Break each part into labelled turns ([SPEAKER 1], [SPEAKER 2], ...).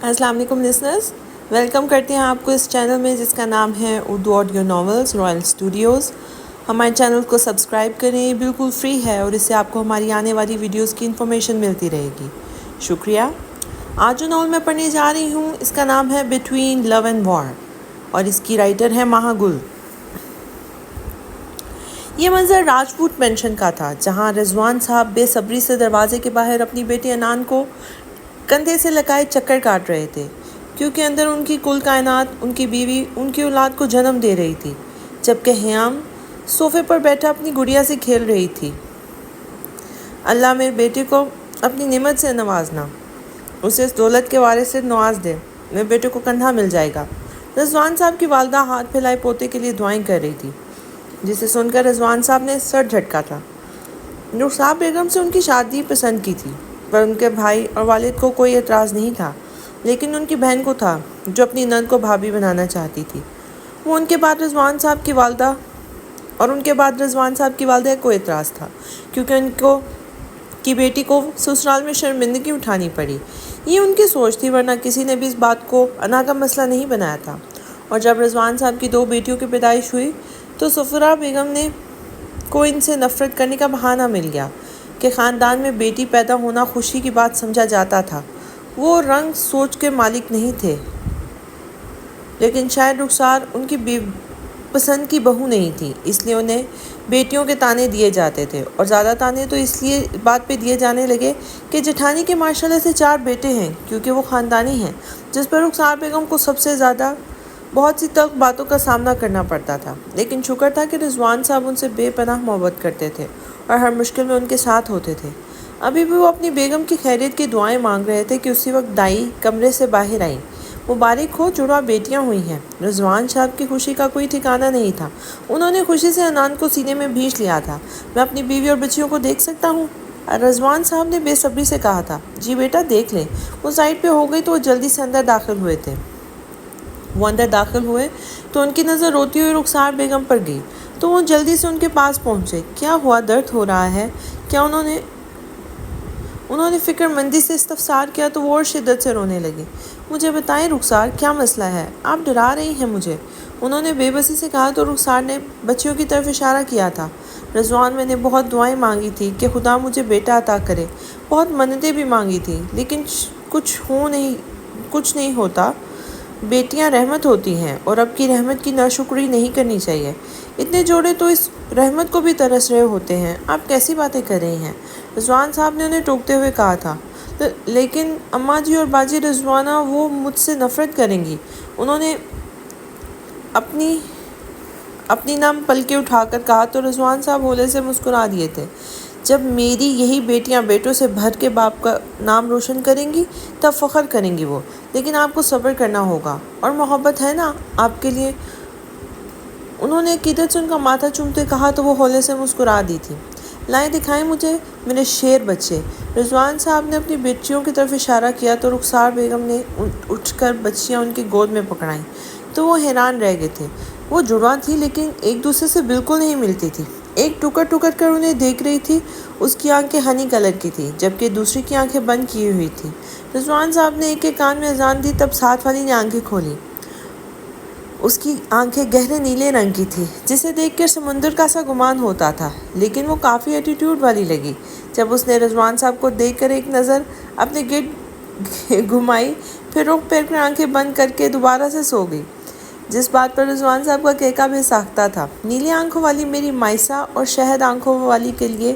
[SPEAKER 1] السلام علیکم listeners, welcome کرتے ہیں آپ کو اس چینل میں جس کا نام ہے Urdu audio novels Royal studios. ہمارے چینل کو سبسکرائب کریں، بالکل فری ہے اور اس سے آپ کو ہماری آنے والی ویڈیوز کی انفارمیشن ملتی رہے گی۔ شکریہ۔ آج جو ناول میں پڑھنے جا رہی ہوں اس کا نام ہے بٹوین لو اینڈ وار اور اس کی رائٹر ہے مہا گل۔ یہ منظر راجپوت پینشن کا تھا جہاں رضوان صاحب بے صبری سے دروازے کے باہر اپنی بیٹی انان کو کندھے سے لگائے چکر کاٹ رہے تھے، کیونکہ اندر ان کی کل کائنات، ان کی بیوی، ان کی اولاد کو جنم دے رہی تھی، جبکہ حیام صوفے پر بیٹھا اپنی گڑیا سے کھیل رہی تھی۔ اللہ میرے بیٹے کو اپنی نعمت سے نوازنا، اسے اس دولت کے وارث سے نواز دے، میرے بیٹے کو کندھا مل جائے گا۔ رضوان صاحب کی والدہ ہاتھ پھیلائے پوتے کے لیے دعائیں کر رہی تھی، جسے سن کر رضوان صاحب نے سر جھٹکا تھا۔ رخسار بیگم سے ان کی شادی پسند کی تھی، پر ان کے بھائی اور والد کو کوئی اعتراض نہیں تھا، لیکن ان کی بہن کو تھا جو اپنی نند کو بھابھی بنانا چاہتی تھی۔ وہ ان کے بعد رضوان صاحب کی والدہ کو اعتراض تھا، کیونکہ ان کی بیٹی کو سسرال میں شرمندگی اٹھانی پڑی۔ یہ ان کی سوچ تھی، ورنہ کسی نے بھی اس بات کو انا کا مسئلہ نہیں بنایا تھا۔ اور جب رضوان صاحب کی 2 بیٹیوں کی پیدائش ہوئی تو سفرا بیگم کو ان سے نفرت کرنے کا بہانہ مل گیا کہ خاندان میں بیٹی پیدا ہونا خوشی کی بات سمجھا جاتا تھا۔ وہ رنگ سوچ کے مالک نہیں تھے، لیکن شاید رخسار ان کی پسند کی بہو نہیں تھی، اس لیے انہیں بیٹیوں کے تانے دیے جاتے تھے، اور زیادہ تانے تو اس لیے بات پہ دیے جانے لگے کہ جٹھانی کے ماشاءاللہ سے 4 بیٹے ہیں، کیونکہ وہ خاندانی ہیں، جس پر رخسار بیگم کو سب سے زیادہ بہت سی تلخ باتوں کا سامنا کرنا پڑتا تھا۔ لیکن شکر تھا کہ رضوان صاحب ان سے بے پناہ محبت کرتے تھے اور ہر مشکل میں ان کے ساتھ ہوتے تھے۔ ابھی بھی وہ اپنی بیگم کی خیریت کی دعائیں مانگ رہے تھے کہ اسی وقت دائی کمرے سے باہر آئیں۔ مبارک ہو، جڑواں بیٹیاں ہوئی ہیں۔ رضوان صاحب کی خوشی کا کوئی ٹھکانہ نہیں تھا۔ انہوں نے خوشی سے انان کو سینے میں بھینچ لیا تھا۔ میں اپنی بیوی اور بچیوں کو دیکھ سکتا ہوں؟ رضوان صاحب نے بے صبری سے کہا تھا۔ جی بیٹا، دیکھ لیں۔ وہ سائڈ پہ ہو گئی تو وہ جلدی سے اندر داخل ہوئے تھے۔ وہ اندر داخل ہوئے تو ان کی نظر روتی ہوئی رخسار بیگم پر گئی، تو وہ جلدی سے ان کے پاس پہنچے۔ کیا ہوا؟ درد ہو رہا ہے کیا؟ انہوں نے فکر مندی سے استفسار کیا تو وہ اور شدت سے رونے لگی۔ مجھے بتائیں رخسار، کیا مسئلہ ہے؟ آپ ڈرا رہی ہیں مجھے، انہوں نے بے بسی سے کہا تو رخسار نے بچیوں کی طرف اشارہ کیا تھا۔ رضوان، میں نے بہت دعائیں مانگی تھی کہ خدا مجھے بیٹا عطا کرے، بہت منتیں بھی مانگی تھی، لیکن کچھ نہیں ہوتا۔ بیٹیاں رحمت ہوتی ہیں اور اب کی رحمت کی ناشکری نہیں کرنی چاہیے۔ اتنے جوڑے تو اس رحمت کو بھی ترس رہے ہوتے ہیں، آپ کیسی باتیں کر رہی ہیں؟ رضوان صاحب نے انہیں ٹوکتے ہوئے کہا تھا۔ لیکن اماں جی اور باجی رضوانہ، وہ مجھ سے نفرت کریں گی، انہوں نے اپنی نام پلکیں اٹھا کر کہا تو رضوان صاحب ہولے سے مسکرا دیے تھے۔ جب میری یہی بیٹیاں بیٹوں سے بھر کے باپ کا نام روشن کریں گی تب فخر کریں گی وہ، لیکن آپ کو صبر کرنا ہوگا، اور محبت ہے نا آپ کے لیے؟ انہوں نے عقیدت سے ان کا ماتھا چومتے کہا تو وہ ہولے سے مسکرا دی تھی۔ لائیں دکھائیں مجھے میرے شیر بچے۔ رضوان صاحب نے اپنی بیٹیوں کی طرف اشارہ کیا تو رخسار بیگم نے اٹھ کر بچیاں ان کی گود میں پکڑائیں تو وہ حیران رہ گئے تھے۔ وہ جڑواں تھی لیکن ایک دوسرے سے بالکل نہیں ملتی تھی۔ ایک ٹکر کر انہیں دیکھ رہی تھی، اس کی آنکھیں ہنی کلر کی تھی، جبکہ دوسری کی آنکھیں بند کی ہوئی تھی۔ رضوان صاحب نے ایک کے کان میں اذان دی، تب ساتھ والی نے آنکھیں کھولی۔ اس کی آنکھیں گہرے نیلے رنگ کی تھی، جسے دیکھ کر سمندر کا سا گمان ہوتا تھا، لیکن وہ کافی ایٹیٹیوڈ والی لگی۔ جب اس نے رضوان صاحب کو دیکھ کر ایک نظر اپنے گرد گھمائی، پھر رخ پھیر کر آنکھیں بند کر کے دوبارہ سے سو گئی، جس بات پر رضوان صاحب کا کہکا بے ساختہ تھا۔ نیلے آنکھوں والی میری مائسا اور شہد آنکھوں والی کے لیے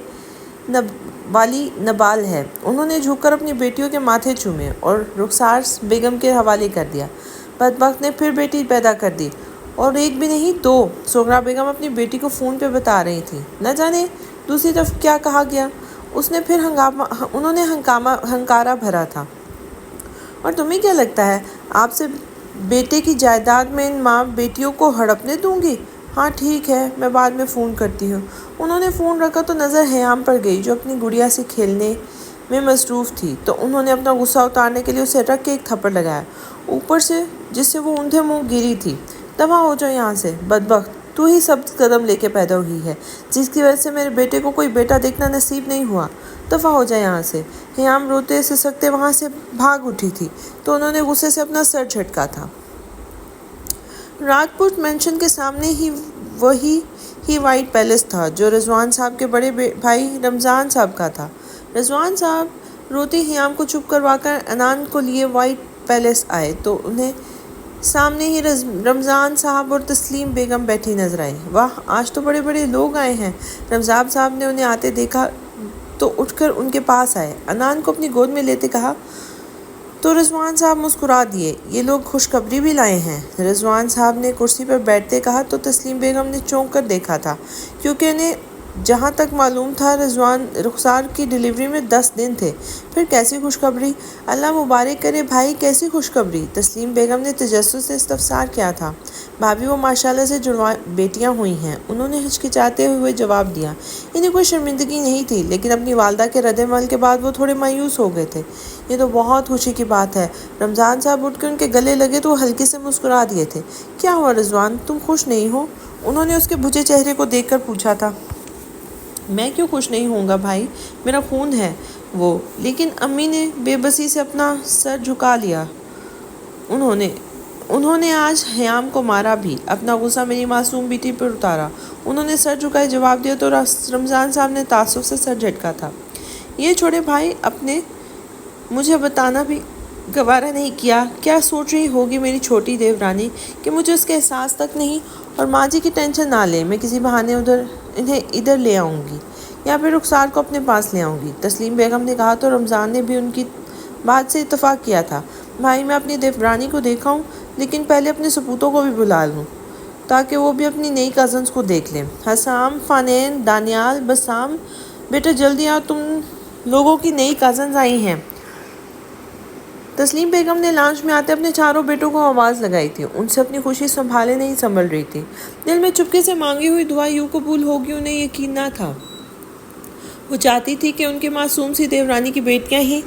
[SPEAKER 1] نبال ہے۔ انہوں نے جھک کر اپنی بیٹیوں کے ماتھے چومے اور رخسار بیگم کے حوالے کر دیا۔ بدبخت نے پھر بیٹی پیدا کر دی، اور ایک بھی نہیں 2۔ سغرا بیگم اپنی بیٹی کو فون پہ بتا رہی تھی۔ نہ جانے دوسری طرف کیا کہا گیا، انہوں نے ہنکارا بھرا تھا۔ اور تمہیں کیا لگتا ہے آپ سے بیٹے کی جائیداد میں ان ماں بیٹیوں کو ہڑپنے دوں گی؟ ہاں ٹھیک ہے، میں بعد میں فون کرتی ہوں۔ انہوں نے فون رکھا تو نظر حیام پر گئی جو اپنی گڑیا سے کھیلنے میں مصروف تھی، تو انہوں نے اپنا غصہ اتارنے کے لیے اسے رکھ کے ایک تھپڑ لگایا اوپر سے، جس سے وہ اندھے منہ گری تھی۔ دفع ہو جاؤ یہاں سے، بدبخت، تو ہی سب قدم لے کے پیدا ہوئی ہے، جس کی وجہ سے میرے بیٹے کو کوئی بیٹا دیکھنا نصیب نہیں ہوا۔ دفع ہو جائے یہاں سے۔ ہیام روتے سسکتے وہاں سے بھاگ اٹھی تھی تو انہوں نے غصے سے اپنا سر جھٹکا تھا۔ راجپوت مینشن کے سامنے ہی وہی وائٹ پیلس تھا جو رضوان صاحب کے بڑے بھائی رمضان صاحب کا تھا۔ رضوان صاحب روتے ہیام کو چپ کروا کر انان کو لیے وائٹ پیلس آئے تو انہیں سامنے ہی رمضان صاحب اور تسلیم بیگم بیٹھی نظر آئی۔ واہ، آج تو بڑے بڑے لوگ آئے ہیں۔ رمضان صاحب نے انہیں آتے دیکھا تو اٹھ کر ان کے پاس آئے، انان کو اپنی گود میں لیتے کہا تو رضوان صاحب مسکرا دیے، یہ لوگ خوشخبری بھی لائے ہیں۔ رضوان صاحب نے کرسی پر بیٹھتے کہا تو تسلیم بیگم نے چونک کر دیکھا تھا کیونکہ انہیں جہاں تک معلوم تھا رخسار کی ڈیلیوری میں 10 دن تھے۔ پھر کیسی خوشخبری؟ اللہ مبارک کرے بھائی، کیسی خوشخبری؟ تسلیم بیگم نے تجسس سے استفسار کیا تھا۔ بھابھی، وہ ماشاءاللہ سے جڑواں بیٹیاں ہوئی ہیں، انہوں نے ہچکچاتے ہوئے جواب دیا۔ انہیں کوئی شرمندگی نہیں تھی لیکن اپنی والدہ کے رد عمل کے بعد وہ تھوڑے مایوس ہو گئے تھے۔ یہ تو بہت خوشی کی بات ہے۔ رمضان صاحب اٹھ کے ان کے گلے لگے تو وہ ہلکے سے مسکرا دیے تھے۔ کیا ہوا رضوان، تم خوش نہیں ہو؟ انہوں نے اس کے بجھے چہرے کو دیکھ کر پوچھا تھا۔ میں کیوں خوش نہیں ہوں گا بھائی، میرا خون ہے وہ۔ لیکن امی نے بے بسی سے اپنا سر جھکا لیا۔ انہوں نے آج ہیام کو مارا بھی، اپنا غصہ میری معصوم بیٹی پر اتارا۔ انہوں نے سر جھکائے جواب دیا تو رمضان صاحب نے تعصب سے سر جھٹکا تھا۔ یہ چھوڑے بھائی، اپنے مجھے بتانا بھی گوارا نہیں کیا۔ کیا سوچ رہی ہوگی میری چھوٹی دیورانی کہ مجھے اس کے احساس تک نہیں؟ اور ماں جی کی ٹینشن نہ لیں، میں کسی بہانے انہیں ادھر لے آؤں گی یا پھر رخسار کو اپنے پاس لے آؤں گی، تسلیم بیگم نے کہا تو رمضان نے بھی ان کی بات سے اتفاق کیا تھا۔ بھائی، میں اپنی دیورانی کو دیکھا ہوں لیکن پہلے اپنے سپوتوں کو بھی بلا لوں تاکہ وہ بھی اپنی نئی کزنز کو دیکھ لیں۔ حسام، فانین، دانیال، بسام، بیٹا جلدی آؤ، تم لوگوں کی نئی کزنز آئی ہیں۔ تسلیم بیگم نے لانچ میں آتے اپنے چاروں بیٹوں کو آواز لگائی تھی، ان سے اپنی خوشی سنبھالے نہیں سنبھل رہی تھی۔ دل میں چپکے سے مانگی ہوئی دعا یوں قبول ہوگی انہیں یقین نہ تھا۔ وہ چاہتی تھی کہ ان کی معصوم سی دیورانی کی بیٹیاں ہی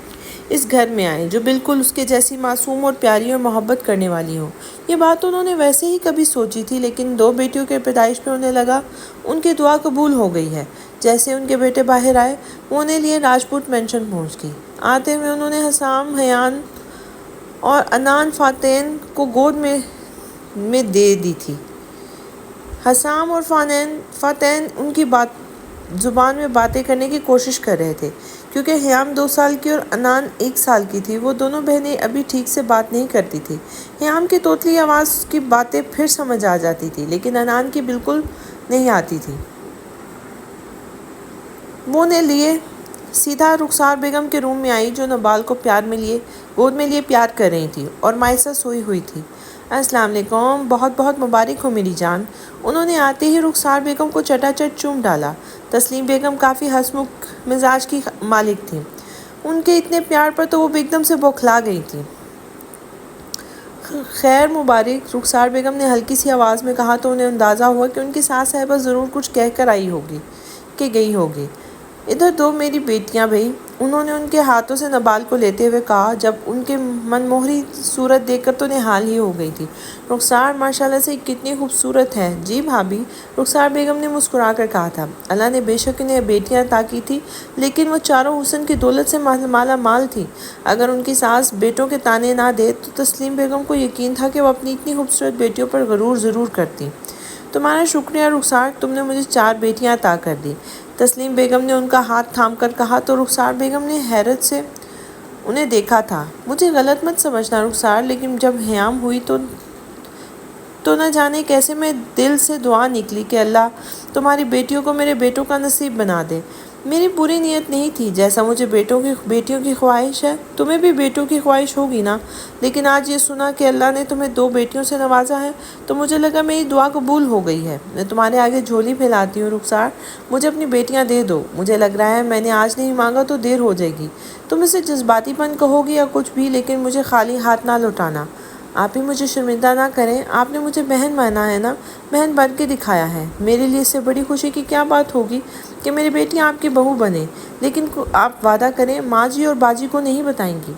[SPEAKER 1] اس گھر میں آئیں جو بالکل اس کے جیسی معصوم اور پیاری اور محبت کرنے والی ہوں۔ یہ بات انہوں نے ویسے ہی کبھی سوچی تھی لیکن 2 بیٹیوں کے پیدائش پہ انہیں لگا ان کی دعا قبول ہو گئی ہے۔ جیسے ان کے بیٹے باہر آئے وہ انہیں لیے راجپوت مینشن پہنچ گئی۔ آتے ہوئے انہوں نے حسام، حیان اور انان فاتین کو گود میں دے دی تھی۔ حسام اور فاتین ان کی زبان میں باتیں کرنے کی کوشش کر رہے تھے کیونکہ حیام 2 سال کی اور انان 1 سال کی تھی۔ وہ دونوں بہنیں ابھی ٹھیک سے بات نہیں کرتی تھی۔ حیام کی توتلی آواز کی باتیں پھر سمجھ آ جاتی تھی لیکن انان کی بالکل نہیں آتی تھی۔ وہ انہیں لیے سیدھا رخسار بیگم کے روم میں آئی جو نبال کو گود میں لیے پیار کر رہی تھی اور مائسہ سوئی ہوئی تھی۔ السلام علیکم، بہت بہت مبارک ہو میری جان۔ انہوں نے آتے ہی رخسار بیگم کو چٹا چٹ چوم ڈالا۔ تسلیم بیگم کافی ہنسمکھ مزاج کی مالک تھیں، ان کے اتنے پیار پر تو وہ ایک دم سے بوکھلا گئی تھی۔ خیر مبارک، رخسار بیگم نے ہلکی سی آواز میں کہا تو انہیں اندازہ ہوا کہ ان کی ساس صاحبہ ضرور کچھ کہہ کر گئی ہوگی۔ ادھر دو میری بیٹیاں بھئی، انہوں نے ان کے ہاتھوں سے نبال کو لیتے ہوئے کہا جب ان کے منموہری صورت دیکھ کر تو نہال ہی ہو گئی تھی۔ رخسار ماشاءاللہ سے کتنی خوبصورت ہے۔ جی بھابھی، رخسار بیگم نے مسکرا کر کہا تھا۔ اللہ نے بے شک انہیں بیٹیاں عطا کی تھی لیکن وہ چاروں حسن کی دولت سے مالا مال تھی۔ اگر ان کی ساس بیٹوں کے طعنے نہ دے تو تسلیم بیگم کو یقین تھا کہ وہ اپنی اتنی خوبصورت بیٹیوں پر غرور ضرور کرتی۔ تمہارا شکریہ رخسار، تم نے مجھے 4 بیٹیاں عطا کر دی، تسلیم بیگم نے ان کا ہاتھ تھام کر کہا تو رخسار بیگم نے حیرت سے انہیں دیکھا تھا۔ مجھے غلط مت سمجھنا رخسار، لیکن جب حیام ہوئی تو نہ جانے کیسے میں دل سے دعا نکلی کہ اللہ تمہاری بیٹیوں کو میرے بیٹوں کا نصیب بنا دے۔ میری بری نیت نہیں تھی، جیسا مجھے بیٹیوں کی خواہش ہے تمہیں بھی بیٹوں کی خواہش ہوگی نا، لیکن آج یہ سنا کہ اللہ نے تمہیں 2 بیٹیوں سے نوازا ہے تو مجھے لگا میری دعا قبول ہو گئی ہے۔ میں تمہارے آگے جھولی پھیلاتی ہوں رخسار، مجھے اپنی بیٹیاں دے دو۔ مجھے لگ رہا ہے میں نے آج نہیں مانگا تو دیر ہو جائے گی۔ تم اسے جذباتی پن کہو گی یا کچھ بھی لیکن مجھے خالی ہاتھ نہ لوٹانا۔ آپ ہی مجھے شرمندہ نہ کریں، آپ نے مجھے بہن مانا ہے نا، بہن بن کے دکھایا ہے۔ میرے لیے اس سے بڑی خوشی کی کیا بات ہوگی کہ میری بیٹیاں آپ کی بہو بنیں، لیکن آپ وعدہ کریں ماں جی اور باجی کو نہیں بتائیں گی،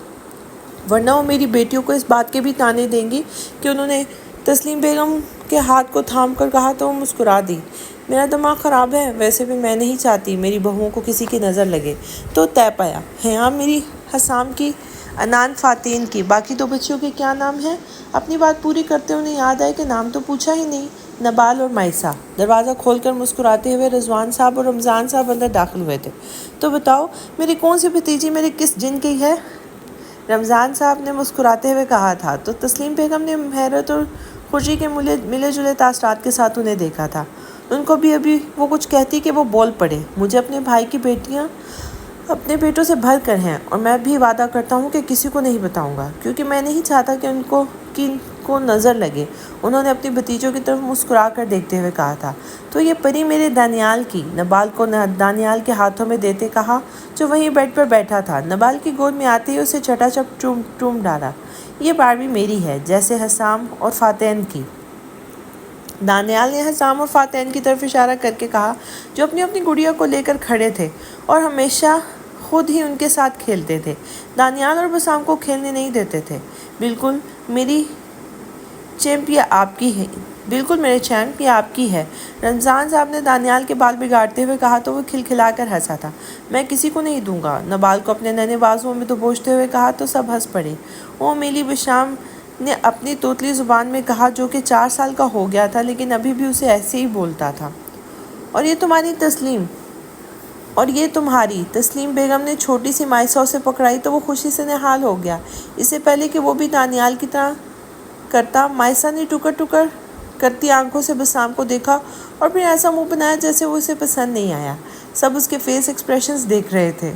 [SPEAKER 1] ورنہ وہ میری بیٹیوں کو اس بات کے بھی طعنے دیں گی کہ انہوں نے تسلیم بیگم کے ہاتھ کو تھام کر کہا تو وہ مسکرا دی۔ میرا دماغ خراب ہے، ویسے بھی میں نہیں چاہتی میری بہوؤں کو کسی کی نظر لگے۔ تو طے پایا، حیام میری حسام کی، انان فاتین کی، باقی دو بچیوں کے کیا نام ہیں؟ اپنی بات پوری کرتے انہیں یاد آئے کہ نام تو پوچھا ہی نہیں۔ نبال اور مائسہ۔ دروازہ کھول کر مسکراتے ہوئے رضوان صاحب اور رمضان صاحب اندر داخل ہوئے تھے۔ تو بتاؤ میری کون سی بھتیجی میرے کس جن کی ہے؟ رمضان صاحب نے مسکراتے ہوئے کہا تھا تو تسلیم بیگم نے حیرت اور خوشی کے ملے جلے تاثرات کے ساتھ انہیں دیکھا تھا۔ ان کو بھی ابھی وہ کچھ کہتی کہ وہ بول پڑے۔ مجھے اپنے بھائی کی بیٹیاں اپنے بیٹوں سے بھر کر ہیں، اور میں بھی وعدہ کرتا ہوں کہ کسی کو نہیں بتاؤں گا، کیونکہ میں نہیں چاہتا کہ ان کو نظر لگے۔ انہوں نے اپنی بھتیجوں کی طرف مسکرا کر دیکھتے ہوئے کہا تھا تو یہ پری میرے دانیال کی۔ نبال کو دانیال کے ہاتھوں میں دیتے کہا جو وہیں بیڈ پر بیٹھا تھا۔ نبال کی گود میں آتے ہی اسے چٹا چپ چوم ڈالا۔ یہ باربی میری ہے، جیسے حسام اور فاتین کی۔ دانیال نے حسام اور فاتین کی طرف اشارہ کر کے کہا جو اپنی اپنی گڑیا کو لے کر کھڑے تھے اور ہمیشہ خود ہی ان کے ساتھ کھیلتے تھے۔ دانیال اور بسام کو کھیلنے نہیں دیتے تھے۔ بالکل میری چیمپ یہ آپ کی ہے، بالکل میرے چیمپ یہ آپ کی ہے۔ رمضان صاحب نے دانیال کے بال بگاڑتے ہوئے کہا تو وہ کھلکھلا کر ہنسا تھا۔ میں کسی کو نہیں دوں گا۔ نبال کو اپنے ننھے بازوؤں میں دبوچتے ہوئے کہا تو سب ہنس پڑے۔ او میلی بشام نے اپنی توتلی زبان میں کہا جو کہ 4 سال کا ہو گیا تھا لیکن ابھی بھی اسے ایسے ہی بولتا تھا۔ اور یہ تمہاری تسلیم، اور یہ تمہاری تسلیم بیگم نے چھوٹی سی مائسہ اسے پکڑائی تو وہ خوشی سے نہال ہو گیا۔ اس سے پہلے کہ وہ بھی دانیال کی طرح کرتا، مائسہ نے ٹکر ٹکر کرتی آنکھوں سے بسام کو دیکھا اور پھر ایسا منہ بنایا جیسے وہ اسے پسند نہیں آیا۔ سب اس کے فیس ایکسپریشنز دیکھ رہے تھے۔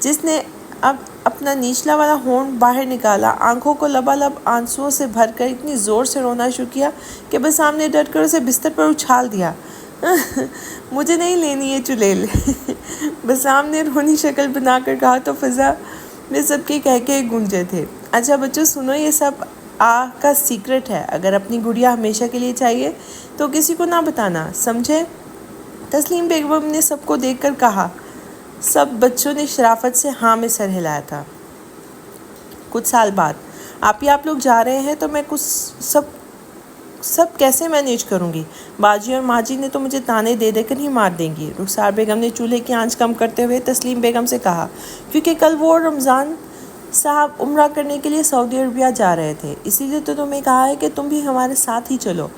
[SPEAKER 1] جس نے اب اپنا نیچلا والا ہونٹ باہر نکالا، آنکھوں کو لبالب آنسوؤں سے بھر کر اتنی زور سے رونا شروع کیا کہ بسام نے ڈٹ کر اسے بستر پر اچھال دیا۔ مجھے نہیں لینی یہ چلیل، بسام نے رونی شکل بنا کر کہا تو فضا میں سب کے کہکے گونجے تھے۔ اچھا بچوں سنو، یہ سب کا سیکرٹ ہے، اگر اپنی گڑیا ہمیشہ کے لیے چاہیے تو کسی کو نہ بتانا، سمجھے؟ تسلیم بیگم نے سب کو دیکھ کر کہا۔ سب بچوں نے شرافت سے ہاں میں سر ہلایا تھا۔ کچھ سال بعد آپ لوگ جا رہے ہیں تو میں کچھ سب کیسے مینیج کروں گی؟ باجی اور ماجی نے تو مجھے تانے دے دے کر ہی مار دیں گی۔ رخسار بیگم نے چولہے کی آنچ کم کرتے ہوئے تسلیم بیگم سے کہا، کیونکہ کل وہ اور رمضان صاحب عمرہ کرنے کے لیے سعودی عربیہ جا رہے تھے، اسی لیے تو تمہیں کہا ہے کہ تم بھی ہمارے ساتھ ہی چلو،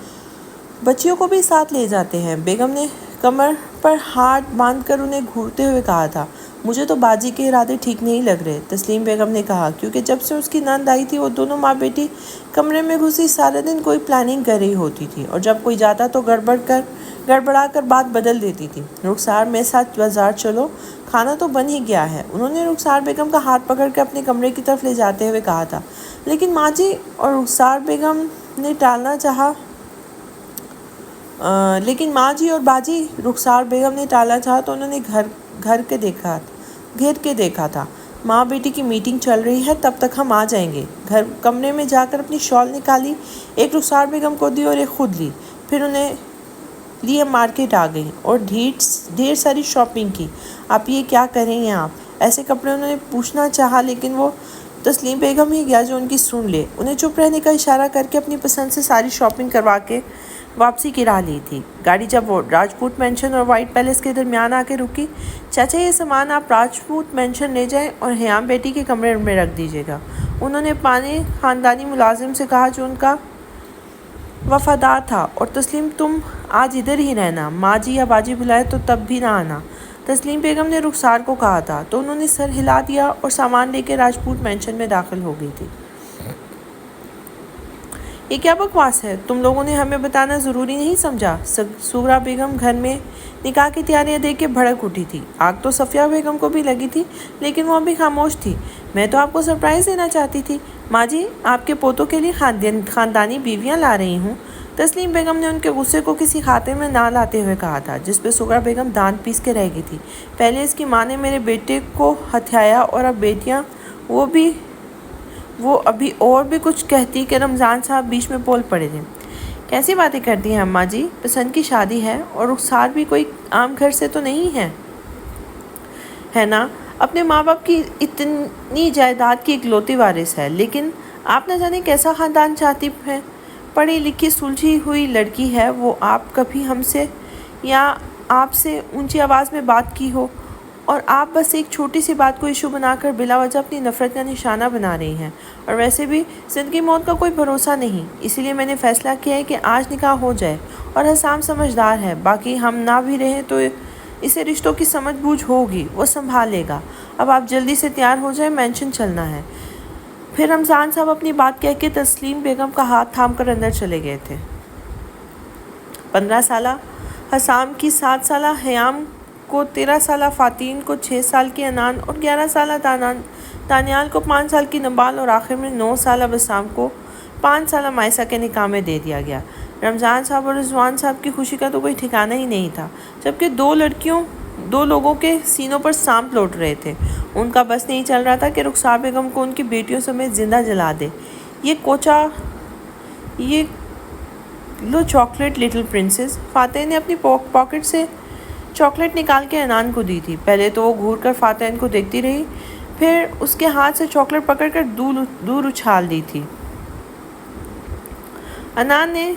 [SPEAKER 1] بچیوں کو بھی ساتھ لے جاتے ہیں۔ بیگم نے کمر پر ہاتھ باندھ کر انہیں گھورتے ہوئے کہا تھا۔ مجھے تو باجی کے ارادے ٹھیک نہیں لگ رہے، تسلیم بیگم نے کہا، کیونکہ جب سے اس کی نند آئی تھی وہ دونوں ماں بیٹی کمرے میں گھسی سارے دن کوئی پلاننگ کر رہی ہوتی تھی، اور جب کوئی جاتا تو گڑبڑا کر بات بدل دیتی تھی۔ رخسار میرے ساتھ بازار چلو، کھانا تو بن ہی گیا ہے، انہوں نے رخسار بیگم کا ہاتھ پکڑ کر اپنے کمرے کی طرف لے جاتے ہوئے کہا تھا۔ لیکن ماں جی اور رخسار بیگم نے ٹالنا چاہا لیکن ماں جی اور باجی رخسار بیگم نے ٹالنا چاہا تو انہوں نے گھر کے دیکھا تھا۔ ماں بیٹی کی میٹنگ چل رہی ہے، تب تک ہم آ جائیں گے۔ کمرے میں جا کر اپنی شال نکالی، ایک رخسار بیگم کو دی اور ایک خود لی، پھر انہیں لیے مارکیٹ آ گئی اور ڈھیر ساری شاپنگ کی۔ آپ یہ کیا کر رہی ہیں آپ؟ ایسے کپڑے انہوں نے پوچھنا چاہا لیکن وہ تسلیم بیگم ہی گیا جو ان کی سن لے۔ انہیں چپ رہنے کا اشارہ کر کے اپنی پسند سے ساری شاپنگ کروا کے واپسی کی راہ لی تھی۔ گاڑی جب وہ راجپوت مینشن اور وائٹ پیلس کے درمیان آ کے رکی، چاچا یہ سامان آپ راجپوت مینشن لے جائیں اور حیام بیٹی کے کمرے میں رکھ دیجیے گا، انہوں نے پانے خاندانی ملازم سے کہا جو ان کا وفادار تھا۔ اور تسلیم تم آج ادھر ہی رہنا، ماں جی یا باجی بلائے تو تب بھی نہ آنا، تسلیم بیگم نے رخسار کو کہا تھا، تو انہوں نے سر ہلا دیا اور سامان لے کے راجپوت مینشن میں داخل ہو گئی تھی۔ یہ کیا بکواس ہے؟ تم لوگوں نے ہمیں بتانا ضروری نہیں سمجھا؟ سغرا بیگم گھر میں نکاح کی تیاریاں دیکھ کے بھڑک اٹھی تھی۔ آگ تو صفیہ بیگم کو بھی لگی تھی لیکن وہ ابھی خاموش تھی۔ میں تو آپ کو سرپرائز دینا چاہتی تھی ماں جی، آپ کے پوتوں کے لیے خاندانی بیویاں لا رہی ہوں، تسلیم بیگم نے ان کے غصے کو کسی خاتے میں نہ لاتے ہوئے کہا تھا، جس پہ سغرا بیگم دانت پیس کے رہ گئی تھی۔ پہلے اس کی ماں نے میرے بیٹے کو ہتھیایا اور اب بیٹیاں، وہ ابھی اور بھی کچھ کہتی کہ رمضان صاحب بیچ میں بول پڑے تھے۔ کیسی باتیں کرتی ہیں اماں جی، پسند کی شادی ہے اور رخسار بھی کوئی عام گھر سے تو نہیں ہے نا، اپنے ماں باپ کی اتنی جائیداد کی اکلوتی وارث ہے، لیکن آپ نہ جانے کیسا خاندان چاہتی ہیں، پڑھی لکھی سلجھی ہوئی لڑکی ہے وہ، آپ کبھی ہم سے یا آپ سے اونچی آواز میں بات کی ہو، اور آپ بس ایک چھوٹی سی بات کو ایشو بنا کر بلا وجہ اپنی نفرت کا نشانہ بنا رہی ہیں۔ اور ویسے بھی زندگی موت کا کوئی بھروسہ نہیں، اسی لیے میں نے فیصلہ کیا ہے کہ آج نکاح ہو جائے۔ اور حسام سمجھدار ہے، باقی ہم نہ بھی رہیں تو اسے رشتوں کی سمجھ بوجھ ہوگی، وہ سنبھال لے گا۔ اب آپ جلدی سے تیار ہو جائیں، مینشن چلنا ہے۔ پھر رمضان صاحب اپنی بات کہہ کے تسلیم بیگم کا ہاتھ تھام کر اندر چلے گئے تھے۔ 15 سالہ حسام کی 7 سالہ حیام کو، 13 سالہ فاتین کو، 6 سال کی انان اور 11 سالہ دانیال کو، 5 سال کی نبال اور آخر میں 9 سالہ بسام کو 5 سالہ مائسہ کے نکاح میں دے دیا گیا۔ رمضان صاحب اور رضوان صاحب کی خوشی کا تو کوئی ٹھکانہ ہی نہیں تھا، جبکہ دو لوگوں کے سینوں پر سانپ لوٹ رہے تھے۔ ان کا بس نہیں چل رہا تھا کہ رخسار بیگم کو ان کی بیٹیوں سمیت زندہ جلا دے۔ یہ لو چاکلیٹ لٹل پرنسس۔ فاتح نے اپنی پاکٹ سے چاکلیٹ نکال کے انان کو دی تھی۔ پہلے تو وہ گھور کر فاتح کو دیکھتی رہی، پھر اس کے ہاتھ سے چاکلیٹ پکڑ کر دور اچھال دی تھی۔ انان نے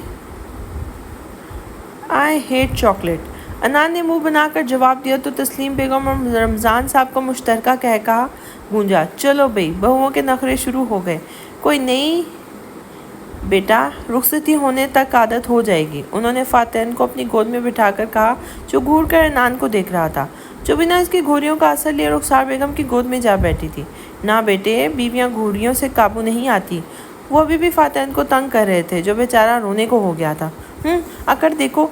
[SPEAKER 1] آئی ہیٹ چاکلیٹ، انان نے منہ بنا کر جواب دیا تو تسلیم بیگم اور رمضان صاحب کا مشترکہ کہا گونجا، چلو بھئی، بہوؤں کے نخرے شروع ہو گئے۔ کوئی نہیں بیٹا، رخصتی ہونے تک عادت ہو جائے گی، انہوں نے فاتح کو اپنی گود میں بٹھا کر کہا، جو گھور کر انان کو دیکھ رہا تھا، جو بنا اس کی گھوڑیوں کا اثر لیے رخسار بیگم کی گود میں جا بیٹھی تھی۔ نہ بیٹے، بیویاں گھوڑیوں سے قابو نہیں آتی۔ وہ ابھی بھی فاتح کو تنگ کر رہے تھے، جو بیچارہ رونے کو ہو گیا تھا۔ اکڑ دیکھو،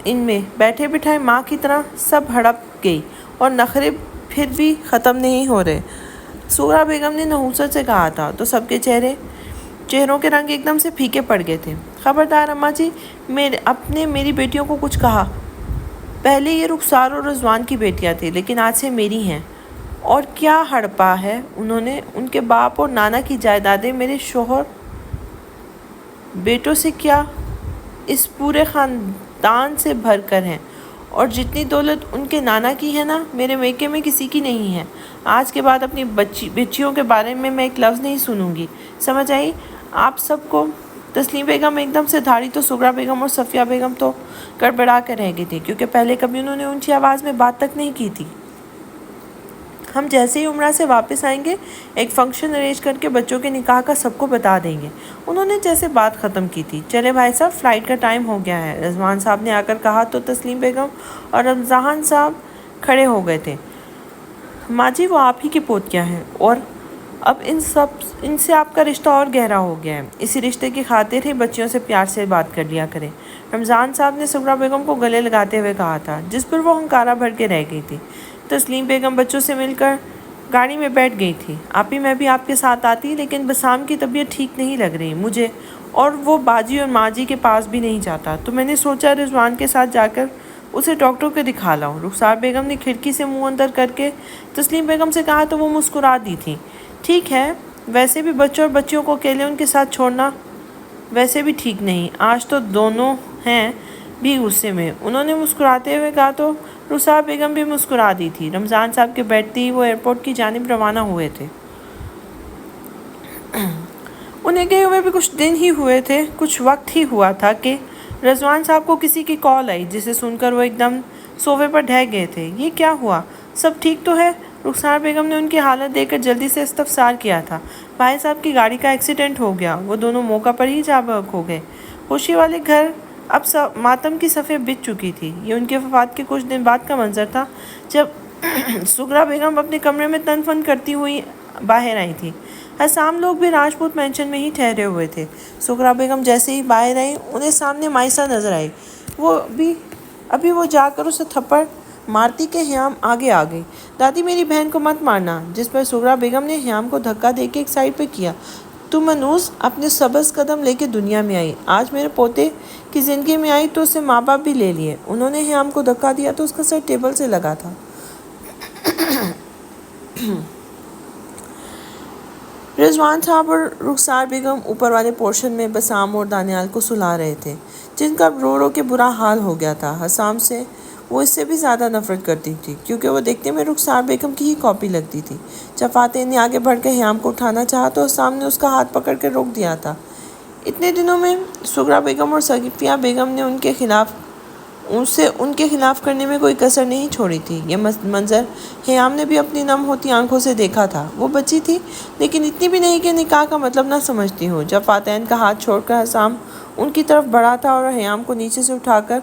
[SPEAKER 1] ان میں بیٹھے بٹھائے ماں کی طرح سب ہڑپ گئی اور نخرے پھر بھی ختم نہیں ہو رہے، سغرا بیگم نے نحوست سے کہا تھا تو سب کے چہروں کے رنگ ایک دم سے پھیکے پڑ گئے تھے۔ خبردار اماں جی، آپ نے میری بیٹیوں کو کچھ کہا؟ پہلے یہ رخسار اور رضوان کی بیٹیاں تھیں، لیکن آج سے میری ہیں۔ اور کیا ہڑپا ہے انہوں نے؟ ان کے باپ اور نانا کی جائیدادیں میرے شوہر بیٹوں سے کیا، اس پورے خاندان سے بھر کر ہیں، اور جتنی دولت ان کے نانا کی ہے نا، میرے میکے میں کسی کی نہیں ہے۔ آج کے بعد اپنی بچیوں کے بارے میں ایک لفظ نہیں سنوں گی، سمجھ آئی آپ سب کو؟ تسلیم بیگم ایک دم سے دھاڑی تو سغرا بیگم اور صفیہ بیگم تو گڑبڑا کر رہ گئی تھی، کیونکہ پہلے کبھی انہوں نے اونچی آواز میں بات تک نہیں کی تھی۔ ہم جیسے ہی عمرہ سے واپس آئیں گے، ایک فنکشن ارینج کر کے بچوں کے نکاح کا سب کو بتا دیں گے، انہوں نے جیسے بات ختم کی تھی۔ چلے بھائی صاحب، فلائٹ کا ٹائم ہو گیا ہے، رضوان صاحب نے آ کر کہا تو تسلیم بیگم اور رمضان صاحب کھڑے ہو گئے تھے۔ ماں جی، وہ آپ ہی کی پوتیاں ہیں، اور اب ان سے آپ کا رشتہ اور گہرا ہو گیا ہے، اسی رشتے کی خاطر ہی بچیوں سے پیار سے بات کر لیا کریں، رمضان صاحب نے سغرا بیگم کو گلے لگاتے ہوئے کہا تھا، جس پر وہ ہنکارہ بھر کے رہ گئی تھی۔ تسلیم بیگم بچوں سے مل کر گاڑی میں بیٹھ گئی تھی۔ آپی، میں بھی آپ کے ساتھ آتی، لیکن بسام کی طبیعت ٹھیک نہیں لگ رہی مجھے، اور وہ باجی اور ماں جی کے پاس بھی نہیں جاتا، تو میں نے سوچا رضوان کے ساتھ جا کر اسے ڈاکٹر کو دکھا لاؤں۔ رخسار بیگم نے کھڑکی سے منہ اندر کر کے تسلیم بیگم سے کہا تو وہ مسکرا دی تھی۔ ٹھیک ہے، ویسے بھی بچوں اور بچیوں کو اکیلے ان کے ساتھ چھوڑنا ویسے بھی ٹھیک نہیں، آج تو دونوں ہیں بھی غصے میں، انہوں نے مسکراتے ہوئے کہا تو رخسار بیگم بھی مسکرا دی تھی۔ رمضان صاحب کے بیٹھتے ہی وہ ایئرپورٹ کی جانب روانہ ہوئے تھے۔ انہیں گئے ہوئے بھی کچھ دن ہی ہوئے تھے، کچھ وقت ہی ہوا تھا کہ رضوان صاحب کو کسی کی کال آئی، جسے سن کر وہ ایک دم صوفے پر ڈھہ گئے تھے۔ یہ کیا ہوا؟ سب ٹھیک تو ہے؟ رخسار بیگم نے ان کی حالت دیکھ کر جلدی سے استفسار کیا تھا۔ بھائی صاحب کی گاڑی کا ایکسیڈنٹ ہو گیا، وہ دونوں موقع پر ہی جاں بحق ہو گئے۔ خوشی والے گھر اب ماتم کی صفیں بچ چکی تھی۔ یہ ان کے وفات کے کچھ دن بعد کا منظر تھا، جب سغرا بیگم اپنے کمرے میں تن فن کرتی ہوئی باہر آئی تھی۔ حسام لوگ بھی راجپوت مینشن میں ہی ٹھہرے ہوئے تھے۔ سغرا بیگم جیسے ہی باہر آئی، انہیں سامنے مائسہ نظر آئی۔ ابھی وہ جا کر اسے تھپڑ مارتی کہ حیام آگے آ گئی۔ دادی، میری بہن کو مت مارنا، جس پر سغرا بیگم نے حیام کو دھکا دے کے ایک سائڈ پہ کیا۔ تو منوز اپنے سبز قدم لے کے دنیا میں آئی، آج میرے پوتے کی زندگی میں آئی تو اسے ماں باپ بھی لے لیے۔ انہوں نے حیام کو دھکا دیا تو اس کا سر ٹیبل سے لگا تھا۔ رضوان صاحب اور رخسار بیگم اوپر والے پورشن میں بسام اور دانیال کو سلا رہے تھے، جن کا رو رو کے برا حال ہو گیا تھا۔ حسام سے وہ اس سے بھی زیادہ نفرت کرتی تھی، کیونکہ وہ دیکھنے میں رخسار بیگم کی ہی کاپی لگتی تھی۔ جب فاتح نے آگے بڑھ کر حیام کو اٹھانا چاہا تو حسام نے اس کا ہاتھ پکڑ کر روک دیا تھا۔ اتنے دنوں میں سغرا بیگم اور صفیہ بیگم نے ان کے خلاف اسے ان کے خلاف کرنے میں کوئی کسر نہیں چھوڑی تھی۔ یہ منظر حیام نے بھی اپنی نم ہوتی آنکھوں سے دیکھا تھا۔ وہ بچی تھی لیکن اتنی بھی نہیں کہ نکاح کا مطلب نہ سمجھتی ہو۔ جب فاتحین کا ہاتھ چھوڑ کر حسام ان کی طرف بڑھا تھا اور حیام کو نیچے سے اٹھا کر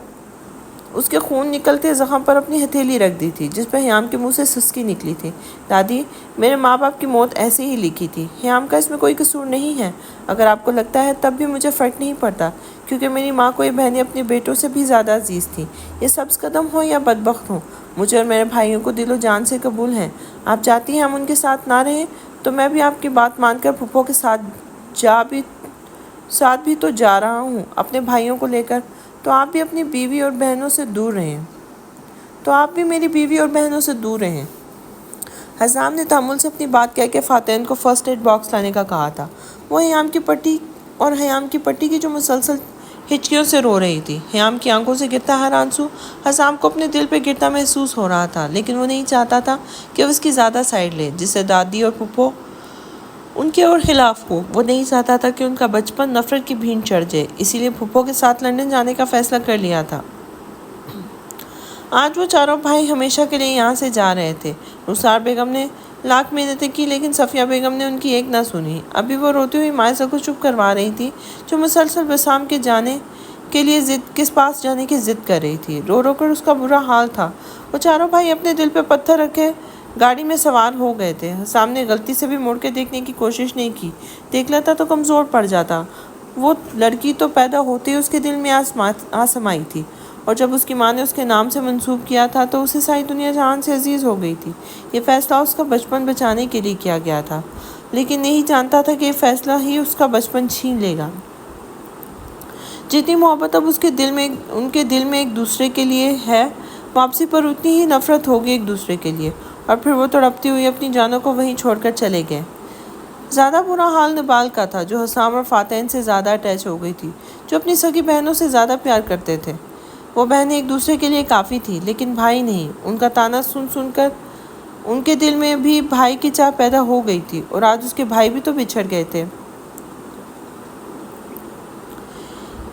[SPEAKER 1] اس کے خون نکلتے زخم پر اپنی ہتھیلی رکھ دی تھی، جس پہ حیام کے منہ سے سسکی نکلی تھی۔ دادی، میرے ماں باپ کی موت ایسے ہی لکھی تھی۔ حیام کا اس میں کوئی قصور نہیں ہے۔ اگر آپ کو لگتا ہے تب بھی مجھے فرق نہیں پڑتا، کیونکہ میری ماں کو یہ بہنیں اپنے بیٹوں سے بھی زیادہ عزیز تھیں۔ یہ سبز قدم ہوں یا بدبخت ہوں، مجھے اور میرے بھائیوں کو دل و جان سے قبول ہیں۔ آپ چاہتی ہیں ہم ان کے ساتھ نہ رہیں تو میں بھی آپ کی بات مان کر پھپھو کے ساتھ بھی تو جا رہا ہوں اپنے بھائیوں کو لے کر۔ تو آپ بھی اپنی بیوی اور بہنوں سے دور رہیں۔ تو آپ بھی میری بیوی اور بہنوں سے دور رہیں۔ حسام نے تحمل سے اپنی بات کہہ کے فاتحین کو فرسٹ ایڈ باکس لانے کا کہا تھا۔ وہ حیام کی پٹی کی جو مسلسل ہچکیوں سے رو رہی تھی۔ حیام کی آنکھوں سے گرتا ہر آنسو حسام کو اپنے دل پہ گرتا محسوس ہو رہا تھا، لیکن وہ نہیں چاہتا تھا کہ وہ اس کی زیادہ سائڈ لے، جس سے دادی اور پھپھو ان کے اور خلاف ہو۔ وہ نہیں چاہتا تھا کہ ان کا بچپن نفرت کی بھینٹ چڑھ جائے، اسی لیے پھپھو کے ساتھ لندن جانے کا فیصلہ کر لیا تھا۔ آج وہ چاروں بھائی ہمیشہ کے لیے یہاں سے جا رہے تھے۔ رخسار بیگم نے لاکھ محنتیں کی لیکن صفیہ بیگم نے ان کی ایک نہ سنی۔ ابھی وہ روتی ہوئی مائسہ کو چپ کروا رہی تھی، جو مسلسل بسام کس پاس جانے کی ضد کر رہی تھی۔ رو رو کر اس کا برا حال تھا۔ وہ چاروں بھائی اپنے دل پہ پتھر رکھے گاڑی میں سوار ہو گئے تھے۔ حسام نے غلطی سے بھی مڑ کے دیکھنے کی کوشش نہیں کی، دیکھ لیتا تو کمزور پڑ جاتا۔ وہ لڑکی تو پیدا ہوتے ہی اس کے دل میں آسمائی تھی، اور جب اس کی ماں نے اس کے نام سے منسوب کیا تھا تو اسے ساری دنیا جہان سے عزیز ہو گئی تھی۔ یہ فیصلہ اس کا بچپن بچانے کے لیے کیا گیا تھا، لیکن نہیں جانتا تھا کہ یہ فیصلہ ہی اس کا بچپن چھین لے گا۔ جتنی محبت اب ان کے دل میں ایک دوسرے کے لیے ہے، واپسی پر اتنی ہی نفرت ہوگی ایک دوسرے کے لیے، اور پھر وہ تڑپتی ہوئی اپنی جانوں کو وہیں چھوڑ کر چلے گئے۔ زیادہ برا حال نبال کا تھا، جو حسام اور فاتحین سے زیادہ اٹیچ ہو گئی تھی، جو اپنی سگی بہنوں سے زیادہ پیار کرتے تھے۔ وہ بہنیں ایک دوسرے کے لیے کافی تھی، لیکن بھائی نہیں۔ ان کا تانا سن سن کر ان کے دل میں بھی بھائی کی چاہ پیدا ہو گئی تھی، اور آج اس کے بھائی بھی تو بچھڑ گئے تھے۔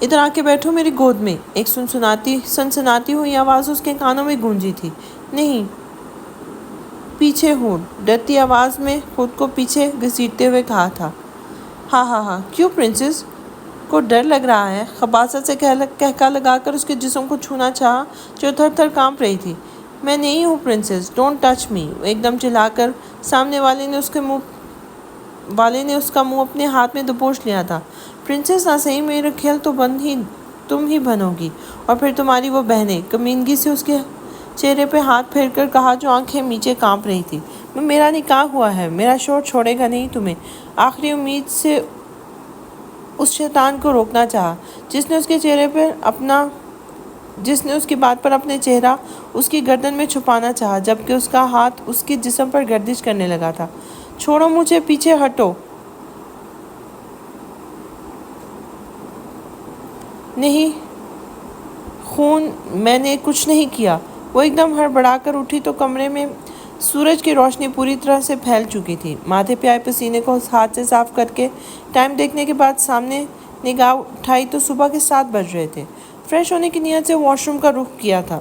[SPEAKER 1] ادھر آ کے بیٹھو میری گود میں، ایک سنسناتی ہوئی آواز اس کے کانوں میں گونجی تھی۔ نہیں، پیچھے ہوں، ڈرتی آواز میں خود کو پیچھے گھسیٹتے ہوئے کہا تھا۔ ہاں، کیوں پرنسس کو ڈر لگ رہا ہے؟ خباثت سے کہکا لگا کر اس کے جسم کو چھونا چاہا، جو تھر تھر کانپ رہی تھی۔ میں نہیں ہوں پرنسس، ڈونٹ ٹچ می، ایک دم چلا کر سامنے والے نے اس کا منہ اپنے ہاتھ میں دبوچ لیا تھا۔ پرنسس نہ صحیح میرا کھیل تو تم ہی بنو گی، اور پھر تمہاری وہ بہنیں۔ کمینگی سے اس کے چہرے پہ ہاتھ پھیر کر کہا، جو آنکھیں نیچے کانپ رہی تھی۔ میرا نکاح ہوا ہے، میرا شوہر چھوڑے گا نہیں تمہیں۔ آخری امید سے اس شیطان کو روکنا چاہا، جس نے اس کی بات پر اپنے چہرہ اس کی گردن میں چھپانا چاہا، جبکہ اس کا ہاتھ اس کے جسم پر گردش کرنے لگا تھا۔ چھوڑو مجھے، پیچھے ہٹو۔ نہیں خون، میں نے کچھ نہیں کیا۔ وہ ایک دم ہڑبڑا کر اٹھی تو کمرے میں سورج کی روشنی پوری طرح سے پھیل چکی تھی۔ ماتھے پہ آئے پسینے کو ہاتھ سے صاف کر کے ٹائم دیکھنے کے بعد سامنے نگاہ اٹھائی تو صبح کے 7 بج رہے تھے۔ فریش ہونے کی نیت سے واش روم کا رخ کیا تھا۔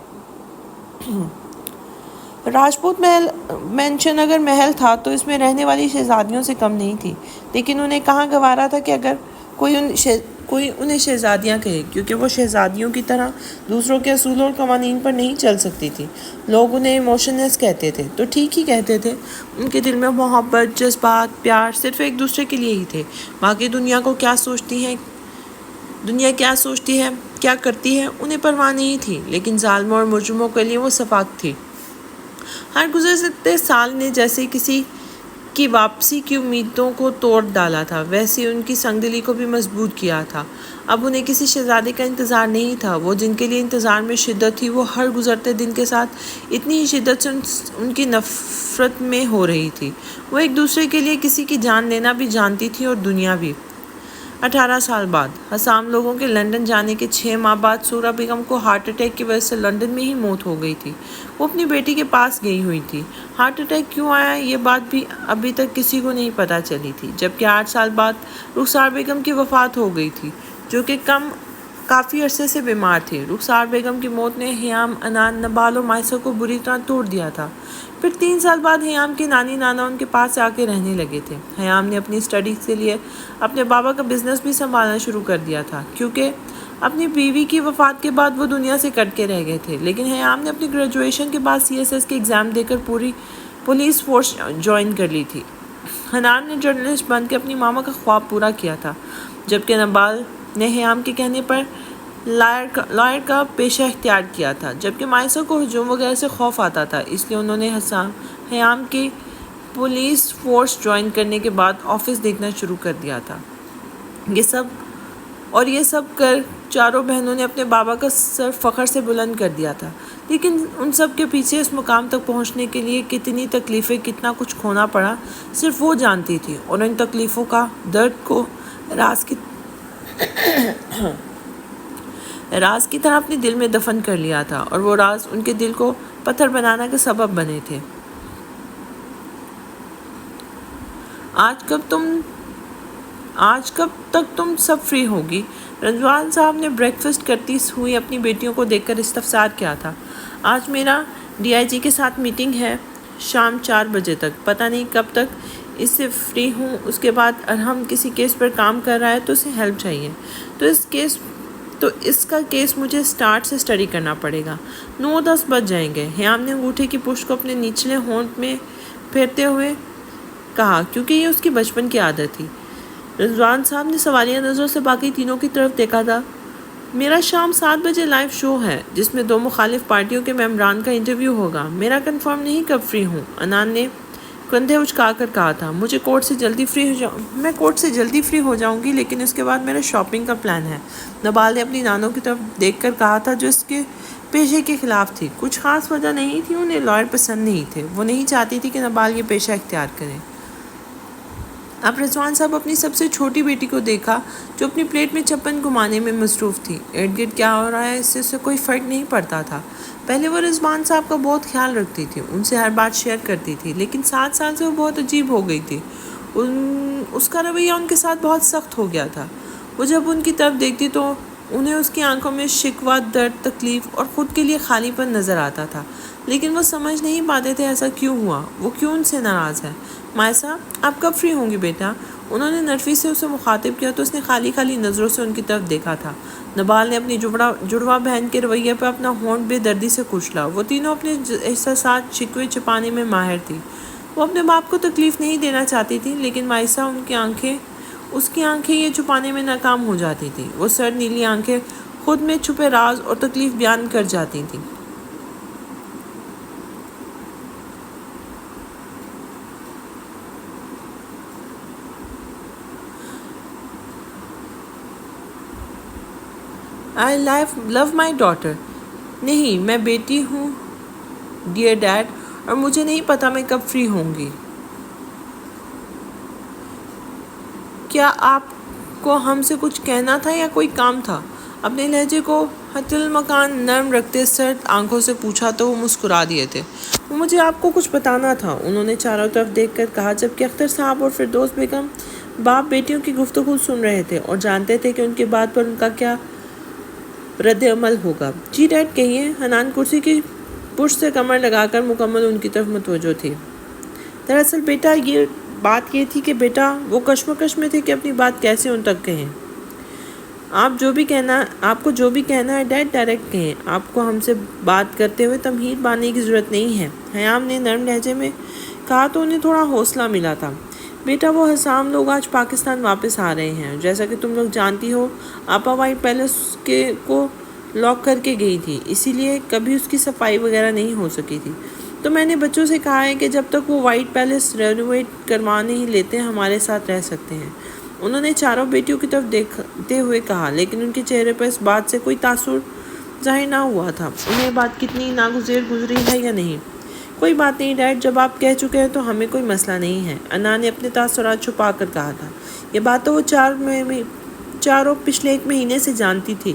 [SPEAKER 1] راجپوت مینشن اگر محل تھا تو اس میں رہنے والی شہزادیوں سے کم نہیں تھی، لیکن انہیں کہاں گوارا تھا کہ اگر کوئی انہیں شہزادیاں کہے، کیونکہ وہ شہزادیوں کی طرح دوسروں کے اصولوں اور قوانین پر نہیں چل سکتی تھی۔ لوگ انہیں ایموشنلیس کہتے تھے تو ٹھیک ہی کہتے تھے۔ ان کے دل میں محبت، جذبات، پیار صرف ایک دوسرے کے لیے ہی تھے۔ باقی دنیا کیا سوچتی ہے، کیا کرتی ہے، انہیں پرواہ نہیں تھی، لیکن ظالموں اور مجرموں کے لیے وہ شفاق تھی۔ ہر گزرتے سال نے جیسے کسی کی واپسی کی امیدوں کو توڑ ڈالا تھا، ویسے ان کی سنگ دلی کو بھی مضبوط کیا تھا۔ اب انہیں کسی شہزادے کا انتظار نہیں تھا۔ وہ جن کے لیے انتظار میں شدت تھی، وہ ہر گزرتے دن کے ساتھ اتنی ہی شدت سے ان کی نفرت میں ہو رہی تھی۔ وہ ایک دوسرے کے لیے کسی کی جان لینا بھی جانتی تھی، اور دنیا بھی۔ 18 سال بعد حسام لوگوں کے لندن جانے کے 6 ماہ بعد سورا بیگم کو ہارٹ اٹیک کی وجہ سے لندن میں ہی موت ہو گئی تھی۔ وہ اپنی بیٹی کے پاس گئی ہوئی تھی۔ ہارٹ اٹیک کیوں آیا، یہ بات بھی ابھی تک کسی کو نہیں پتہ چلی تھی، جبکہ 8 سال بعد رخسار بیگم کی وفات ہو گئی تھی، جو کہ کم کافی عرصے سے بیمار تھی۔ رخسار بیگم کی موت نے حیام، انان، نبال اور مائسہ کو بری طرح توڑ دیا تھا۔ پھر 3 سال بعد حیام کے نانی نانا ان کے پاس آ کے رہنے لگے تھے۔ حیام نے اپنی اسٹڈیز کے لیے اپنے بابا کا بزنس بھی سنبھالنا شروع کر دیا تھا، کیونکہ اپنی بیوی کی وفات کے بعد وہ دنیا سے کٹ کے رہ گئے تھے۔ لیکن حیام نے اپنی گریجویشن کے بعد CSS کے ایگزام دے کر پوری پولیس فورس جوائن کر لی تھی۔ حنان نے جرنلسٹ بن کے اپنی ماما کا خواب پورا کیا تھا، جبکہ نبال نے حیام کے کہنے پر لائر کا پیشہ اختیار کیا تھا۔ جبکہ مائسہ کو ہجوم وغیرہ سے خوف آتا تھا، اس لیے انہوں نے حیام کی پولیس فورس جوائن کرنے کے بعد آفس دیکھنا شروع کر دیا تھا۔ یہ سب کر چاروں بہنوں نے اپنے بابا کا سر فخر سے بلند کر دیا تھا۔ لیکن ان سب کے پیچھے اس مقام تک پہنچنے کے لیے کتنی تکلیفیں، کتنا کچھ کھونا پڑا، صرف وہ جانتی تھی، اور ان تکلیفوں کا درد کو راز کی طرح اپنے دل میں دفن کر لیا تھا، اور وہ راز ان کے دل کو پتھر بنانا کا سبب بنے تھے۔ آج کب تک تم سب فری ہوگی؟ رضوان صاحب نے بریکفسٹ کرتی ہوئی اپنی بیٹیوں کو دیکھ کر استفسار کیا تھا۔ آج میرا DIG کے ساتھ میٹنگ ہے، شام 4 بجے تک۔ پتہ نہیں کب تک اس سے فری ہوں۔ اس کے بعد ارحم کسی کیس پر کام کر رہا ہے تو اسے ہیلپ چاہیے، تو اس کا کیس مجھے سٹارٹ سے اسٹڈی کرنا پڑے گا۔ 9-10 بج جائیں گے۔ حیام نے انگوٹھے کی پشت کو اپنے نچلے ہونٹ میں پھیرتے ہوئے کہا، کیونکہ یہ اس کی بچپن کی عادت تھی۔ رضوان صاحب نے سوالیہ نظروں سے باقی تینوں کی طرف دیکھا تھا۔ میرا شام 7 بجے لائیو شو ہے، جس میں 2 مخالف پارٹیوں کے ممبران کا انٹرویو ہوگا۔ میرا کنفرم نہیں کب فری ہوں۔ انان نے کندھے اچکا کر کہا تھا، میں کورٹ سے جلدی فری ہو جاؤں گی، لیکن اس کے بعد میرا شاپنگ کا پلان ہے۔ نبال نے اپنی نانوں کی طرف دیکھ کر کہا تھا، جو اس کے پیشے کے خلاف تھی۔ کچھ خاص وجہ نہیں تھی، انہیں لائر پسند نہیں تھے۔ وہ نہیں چاہتی تھی کہ نبال یہ پیشہ اختیار کرے۔ اب رضوان صاحب اپنی سب سے چھوٹی بیٹی کو دیکھا، جو اپنی پلیٹ میں چپن گھمانے میں مصروف تھی۔ ارد گرد کیا ہو رہا ہے، اس سے کوئی فرق نہیں پڑتا تھا۔ پہلے وہ رضوان صاحب کا بہت خیال رکھتی تھی، ان سے ہر بات شیئر کرتی تھی، لیکن 7 سال سے وہ بہت عجیب ہو گئی تھی۔ اس کا رویہ ان کے ساتھ بہت سخت ہو گیا تھا۔ وہ جب ان کی طرف دیکھتی تو انہیں اس کی آنکھوں میں شکوہ، درد، تکلیف اور خود کے لیے خالی پن نظر آتا تھا، لیکن وہ سمجھ نہیں پاتے تھے ایسا کیوں ہوا، وہ کیوں ان سے ناراض ہے۔ مائسہ، آپ کب فری ہوں گی بیٹا؟ انہوں نے نرفی سے اسے مخاطب کیا تو اس نے خالی نظروں سے ان کی طرف دیکھا تھا۔ نبال نے اپنی جڑواں بہن کے رویے پہ اپنا ہونٹ بے دردی سے کچلا۔ وہ تینوں اپنے احساسات شکوے چھپانے میں ماہر تھی۔ وہ اپنے باپ کو تکلیف نہیں دینا چاہتی تھی، لیکن مائسہ اس کی آنکھیں یہ چھپانے میں ناکام ہو جاتی تھی۔ وہ سر نیلی آنکھیں خود میں چھپے راز اور تکلیف بیان کر جاتی تھیں۔ I love my daughter۔ نہیں، میں بیٹی ہوں ڈیئر ڈیڈ، اور مجھے نہیں پتا میں کب فری ہوں گی۔ کیا آپ کو ہم سے کچھ کہنا تھا یا کوئی کام تھا؟ اپنے لہجے کو حتی المکان نرم رکھتے سرد آنکھوں سے پوچھا تو وہ مسکرا دیے تھے۔ وہ مجھے آپ کو کچھ بتانا تھا، انہوں نے چاروں طرف دیکھ کر کہا، جبکہ اختر صاحب اور فردوس بیگم باپ بیٹیوں کی گفتگو سن رہے تھے اور جانتے تھے کہ ان کی بات پر ان کا کیا رد عمل ہوگا۔ جی ڈیڈ، کہیے۔ حنان کرسی کی پشت سے کمر لگا کر مکمل ان کی طرف متوجہ تھی۔ دراصل بیٹا بات یہ تھی کہ بیٹا وہ کشمکش میں تھے کہ اپنی بات کیسے ان تک کہیں۔ آپ کو جو بھی کہنا ہے ڈیڈ ڈائریکٹ کہیں، آپ کو ہم سے بات کرتے ہوئے تمہید باندھنے کی ضرورت نہیں ہے، حیام نے نرم لہجے میں کہا تو انہیں تھوڑا حوصلہ ملا تھا۔ بیٹا وہ حسام لوگ آج پاکستان واپس آ رہے ہیں، جیسا کہ تم لوگ جانتی ہو آپا وائٹ پیلس کو لاک کر کے گئی تھی، اسی لیے کبھی اس کی صفائی وغیرہ نہیں ہو سکی تھی۔ تو میں نے بچوں سے کہا ہے کہ جب تک وہ وائٹ پیلس رینوویٹ کروا نہیں لیتے ہمارے ساتھ رہ سکتے ہیں۔ انہوں نے چاروں بیٹیوں کی طرف دیکھتے ہوئے کہا، لیکن ان کے چہرے پر اس بات سے کوئی تاثر ظاہر نہ ہوا تھا انہیں بات کتنی ناگزیر گزری ہے یا نہیں۔ کوئی بات نہیں ڈیڈ، جب آپ کہہ چکے ہیں تو ہمیں کوئی مسئلہ نہیں ہے، انا نے اپنے تاثرات چھپا کر کہا تھا۔ یہ بات تو وہ چاروں پچھلے 1 مہینے سے جانتی تھی۔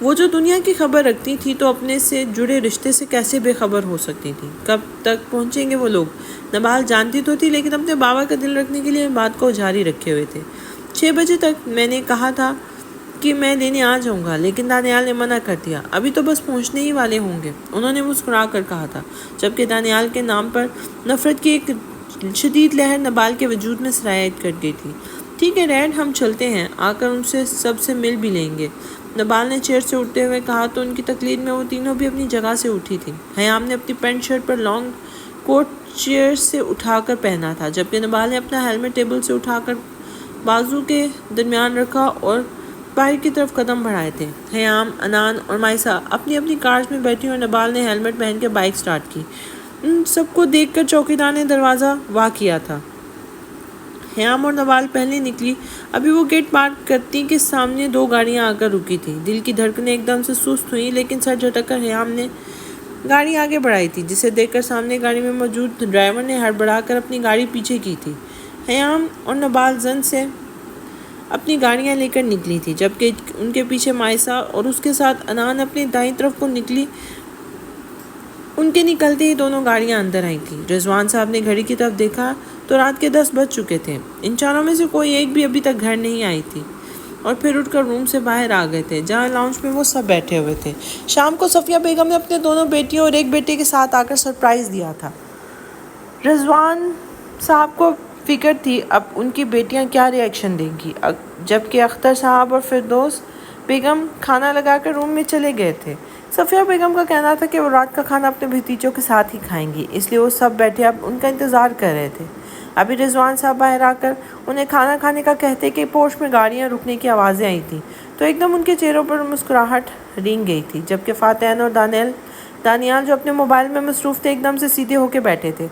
[SPEAKER 1] وہ جو دنیا کی خبر رکھتی تھی تو اپنے سے جڑے رشتے سے کیسے بے خبر ہو سکتی تھی؟ کب تک پہنچیں گے وہ لوگ؟ نبال جانتی تو تھی لیکن اپنے بابا کا دل رکھنے کے لیے بات کو جاری رکھے ہوئے تھے۔ 6 بجے تک میں نے کہا تھا کہ میں لینے آ جاؤں گا، لیکن دانیال نے منع کر دیا۔ ابھی تو بس پہنچنے ہی والے ہوں گے، انہوں نے مسکرا کر کہا تھا، جبکہ دانیال کے نام پر نفرت کی ایک شدید لہر نبال کے وجود میں سرایت کر گئی تھی۔ ٹھیک ہے ڈیڈ، ہم چلتے ہیں، آ کر ان سے سب سے مل بھی لیں گے۔ نبال نے چیئر سے اٹھتے ہوئے کہا تو ان کی تقلید میں وہ تینوں بھی اپنی جگہ سے اٹھی تھیں۔ حیام نے اپنی پینٹ شرٹ پر لانگ کوٹ چیئر سے اٹھا کر پہنا تھا، جبکہ نبال نے اپنا ہیلمٹ ٹیبل سے اٹھا کر بازو کے درمیان رکھا اور باہر کی طرف قدم بڑھائے تھے۔ حیام، انان اور مائسہ اپنی اپنی کارز میں بیٹھی اور نبال نے ہیلمٹ پہن کے بائک سٹارٹ کی۔ ان سب کو دیکھ کر چوکیدار نے دروازہ وا کیا تھا۔ حیام اور نبال پہلے نکلی۔ ابھی وہ گیٹ پار کرتی کہ سامنے 2 گاڑیاں آ کر رکی تھیں۔ دل کی دھڑکنیں ایک دم سے سست ہوئیں، لیکن سر جھٹک کر حیام نے گاڑی آگے بڑھائی تھی، جسے دیکھ کر سامنے گاڑی میں موجود ڈرائیور نے ہڑبڑا کر اپنی گاڑی پیچھے کی تھی۔ حیام اور نبال زن سے اپنی گاڑیاں لے کر نکلی تھی، جبکہ ان کے پیچھے مائسہ اور اس کے ساتھ انان اپنی دائیں طرف کو نکلی۔ ان کے نکلتے ہی دونوں گاڑیاں اندر آئی تھیں۔ رضوان صاحب نے گھڑی کی طرف دیکھا تو رات کے 10 بج چکے تھے۔ ان چاروں میں سے کوئی ایک بھی ابھی تک گھر نہیں آئی تھی، اور پھر اٹھ کر روم سے باہر آ گئے تھے، جہاں لاؤنج میں وہ سب بیٹھے ہوئے تھے۔ شام کو صفیہ بیگم نے اپنے 2 بیٹیوں اور 1 بیٹے کے ساتھ آ کر سرپرائز دیا تھا۔ رضوان صاحب کو فکر تھی اب ان کی بیٹیاں کیا ری ایکشن دیں گی، جبکہ اختر صاحب اور فردوس بیگم کھانا لگا کر روم میں چلے گئے تھے۔ صفیہ بیگم کا کہنا تھا کہ وہ رات کا کھانا اپنے بھتیجوں کے ساتھ ہی کھائیں گی، اس لیے وہ سب بیٹھے اب ان کا انتظار کر رہے تھے۔ ابھی رضوان صاحب باہر آ کر انہیں کھانا کھانے کا کہتے کہ پورچ میں گاڑیاں رکنے کی آوازیں آئی تھیں، تو ایک دم ان کے چہروں پر مسکراہٹ رینگ گئی تھی، جبکہ فاتحین اور دانیال جو اپنے موبائل میں مصروف تھے ایک دم سے سیدھے ہو کے بیٹھے تھے،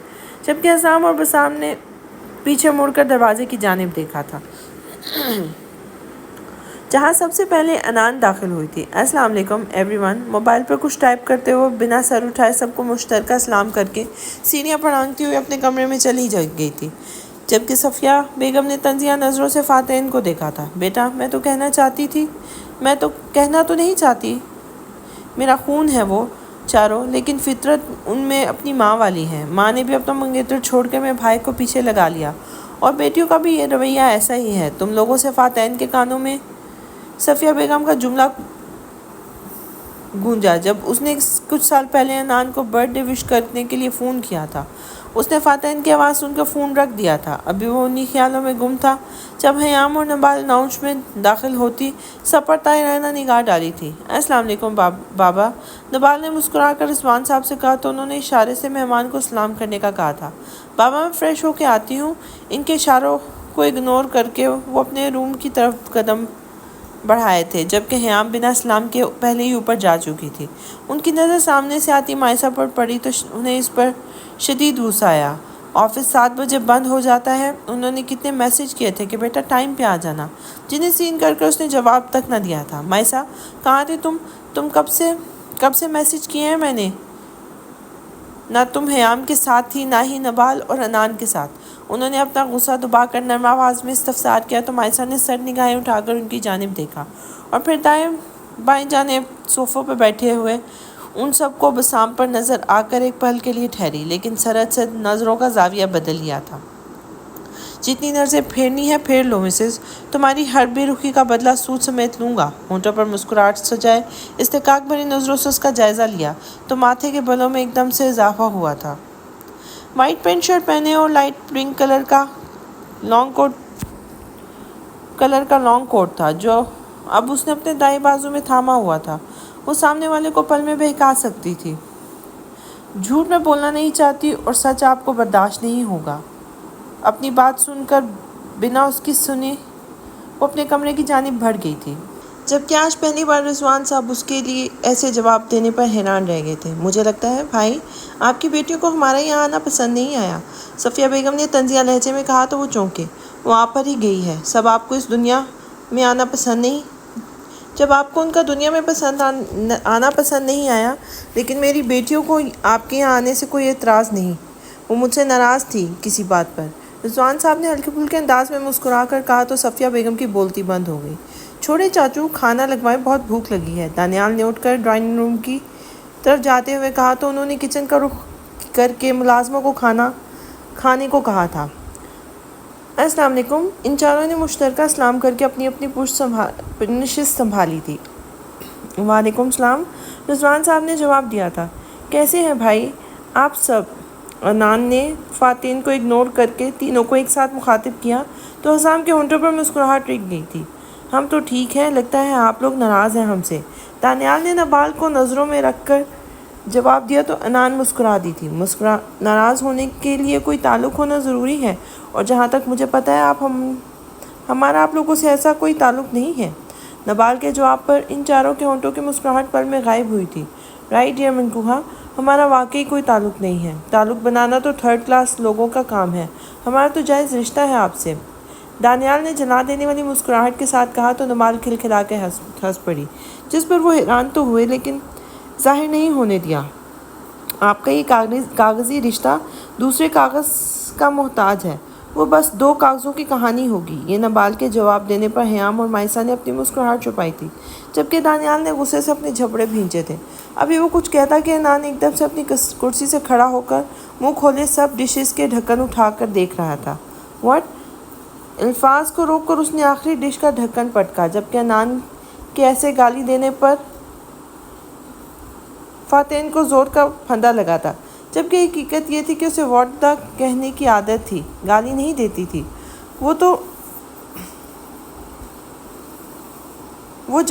[SPEAKER 1] جبکہ اسلام اور بسام نے پیچھے مڑ کر دروازے کی جانب دیکھا تھا، جہاں سب سے پہلے انان داخل ہوئی تھی۔ السلام علیکم ایوری ون، موبائل پر کچھ ٹائپ کرتے ہوئے بنا سر اٹھائے سب کو مشترکہ سلام کر کے سینیاں پڑھانگتی ہوئی اپنے کمرے میں چلی گئی تھی، جبکہ صفیہ بیگم نے طنزیہ نظروں سے فاتحین کو دیکھا تھا۔ بیٹا، میں تو کہنا تو نہیں چاہتی، میرا خون ہے وہ چاروں، لیکن فطرت ان میں اپنی ماں والی ہے۔ ماں نے بھی اپنا منگیتر چھوڑ کے میرے بھائی کو پیچھے لگا لیا، اور بیٹیوں کا بھی یہ رویہ ایسا ہی ہے تم لوگوں سے۔ فاتحین کے کانوں میں صفیہ بیگم کا جملہ گونجا جب اس نے کچھ سال پہلے انان کو برتھ ڈے وش کرنے کے لیے فون کیا تھا۔ اس نے فاتحین کی آواز سن کر فون رکھ دیا تھا۔ ابھی وہ انہی خیالوں میں گم تھا جب حیام اور نبال لاؤنج میں داخل ہوتی سب پر طائے رہنا نگاہ ڈالی تھی۔ السلام علیکم بابا، نبال نے مسکرا کر رضوان صاحب سے کہا تو انہوں نے اشارے سے مہمان کو سلام کرنے کا کہا تھا۔ بابا، میں فریش ہو کے آتی ہوں۔ ان کے اشاروں کو اگنور کر کے وہ اپنے روم کی طرف قدم بڑھائے تھے، جبکہ حیام بنا سلام کے پہلے ہی اوپر جا چکی تھی۔ ان کی نظر سامنے سے آتی مائسہ پر پڑی تو انہیں اس پر شدید غصہ آیا۔ آفس 7 بجے بند ہو جاتا ہے، انہوں نے کتنے میسج کیے تھے کہ بیٹا ٹائم پہ آ جانا، جنہیں سین کر کے اس نے جواب تک نہ دیا تھا۔ مائسہ، کہاں تھے تم کب سے میسج کیے ہیں میں نے؟ نہ تم حیام کے ساتھ تھی، نہ ہی نبال اور انان کے ساتھ۔ انہوں نے اپنا غصہ دبا کر نرم آواز میں استفسار کیا تو مائسہ نے سر نگاہیں اٹھا کر ان کی جانب دیکھا، اور پھر دائیں بائیں جانب صوفوں پہ بیٹھے ہوئے ان سب کو بسام پر نظر آ کر ایک پل کے لیے ٹھہری، لیکن سرحد سے نظروں کا زاویہ بدل لیا تھا۔ جتنی نظریں پھیرنی ہے پھیر لو مسز، تمہاری ہر بے رخی کا بدلہ سود سمیت لوں گا۔ ہونٹوں پر مسکراہٹ سجائے استحقاق بھری نظروں سے اس کا جائزہ لیا تو ماتھے کے بالوں میں ایک دم سے اضافہ ہوا تھا۔ وائٹ پینٹ شرٹ پہنے اور لائٹ پنک کلر کا لانگ کوٹ تھا جو اب اس نے اپنے دائیں بازو میں تھاما ہوا تھا۔ وہ سامنے والے کو پل میں بہکا سکتی تھی۔ جھوٹ میں بولنا نہیں چاہتی اور سچ آپ کو برداشت نہیں ہوگا۔ اپنی بات سن کر بنا اس کی سنے وہ اپنے کمرے کی جانب بڑھ گئی تھی، جبکہ آج پہلی بار رضوان صاحب اس کے لیے ایسے جواب دینے پر حیران رہ گئے تھے۔ مجھے لگتا ہے بھائی، آپ کی بیٹیوں کو ہمارے یہاں آنا پسند نہیں آیا، صفیہ بیگم نے طنزیہ لہجے میں کہا تو وہ چونکے۔ وہ آپ پر ہی گئی ہے، سب آپ کو اس دنیا میں آنا پسند نہیں؟ جب آپ کو ان کا دنیا میں آنا پسند نہیں آیا، لیکن میری بیٹیوں کو آپ کے یہاں آنے سے کوئی اعتراض نہیں، وہ مجھ سے ناراض تھی کسی بات پر، رضوان صاحب نے ہلکے پھلکے انداز میں مسکرا کر کہا تو صفیہ بیگم کی بولتی بند ہو گئی۔ چھوڑے چاچو، کھانا لگوائیں، بہت بھوک لگی ہے، دانیال نے اٹھ کر ڈرائنگ روم کی طرف جاتے ہوئے کہا تو انہوں نے کچن کا رخ کر کے ملازموں کو کھانا کھانے کو کہا تھا۔ السلام علیکم۔ ان چاروں نے مشترکہ سلام کر کے اپنی اپنی نشست سنبھالی تھی۔ وعلیکم السلام، رضوان صاحب نے جواب دیا تھا۔ کیسے ہیں بھائی آپ سب؟ عنان نے فاتن کو اگنور کر کے تینوں کو ایک ساتھ مخاطب کیا تو حسام کے ہونٹوں پر مسکراہٹ رک گئی تھی۔ ہم تو ٹھیک ہیں، لگتا ہے آپ لوگ ناراض ہیں ہم سے۔ دانیال نے نبال کو نظروں میں رکھ کر جواب دیا تو عنان مسکرا دی تھی۔ ناراض ہونے کے لیے کوئی تعلق ہونا ضروری ہے، اور جہاں تک مجھے پتہ ہے ہمارا آپ لوگوں سے ایسا کوئی تعلق نہیں ہے۔ نبال کے جواب پر ان چاروں کے ہونٹوں کی مسکراہٹ پل میں غائب ہوئی تھی۔ رائٹ ڈیئر منکوہا، ہمارا واقعی کوئی تعلق نہیں ہے۔ تعلق بنانا تو تھرڈ کلاس لوگوں کا کام ہے، ہمارا تو جائز رشتہ ہے آپ سے۔ دانیال نے جلا دینے والی مسکراہٹ کے ساتھ کہا تو نبال کھلکھلا کے ہنس پڑی، جس پر وہ حیران تو ہوئے لیکن ظاہر نہیں ہونے دیا۔ آپ کا یہ کاغذی رشتہ دوسرے کاغذ کا محتاج ہے، وہ بس 2 کاغذوں کی کہانی ہوگی۔ یہ نبال کے جواب دینے پر حیام اور مائسہ نے اپنی مسکراہٹ چھپائی تھی، جبکہ دانیال نے غصے سے اپنے جھپڑے بھینچے تھے۔ ابھی وہ کچھ کہتا کہ عنان ایک دم سے اپنی کرسی سے کھڑا ہو کر منہ کھولے سب ڈشز کے ڈھکن اٹھا کر دیکھ رہا تھا۔ واٹ؟ الفاظ کو روک کر اس نے آخری ڈش کا ڈھکن پٹکا، جبکہ عنان کے ایسے گالی دینے پر فاتن کو زور کا پھندا لگا تھا، جبکہ حقیقت یہ تھی کہ اسے واٹ دا کہنے کی عادت تھی، گالی نہیں دیتی تھی۔ وہ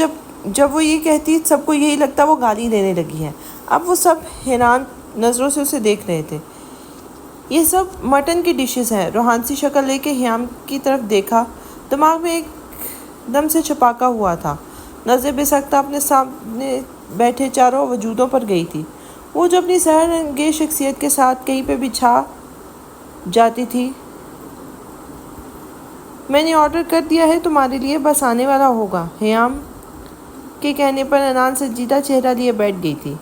[SPEAKER 1] جب وہ یہ کہتی سب کو یہی لگتا وہ گالی دینے لگی ہے۔ اب وہ سب حیران نظروں سے اسے دیکھ رہے تھے۔ یہ سب مٹن کی ڈشز ہیں۔ روحانسی شکل لے کے حیام کی طرف دیکھا، دماغ میں ایک دم سے چھپاکا ہوا تھا۔ نظر بے سختہ اپنے سامنے بیٹھے چاروں وجودوں پر گئی تھی، وہ جو اپنی سحر انگیز شخصیت کے ساتھ کہیں پہ بھی چھا جاتی تھی۔ میں نے آرڈر کر دیا ہے تمہارے لیے، بس آنے والا ہوگا۔ حیام کے کہنے پر عنان سنجیدہ چہرہ لیے بیٹھ گئی تھی۔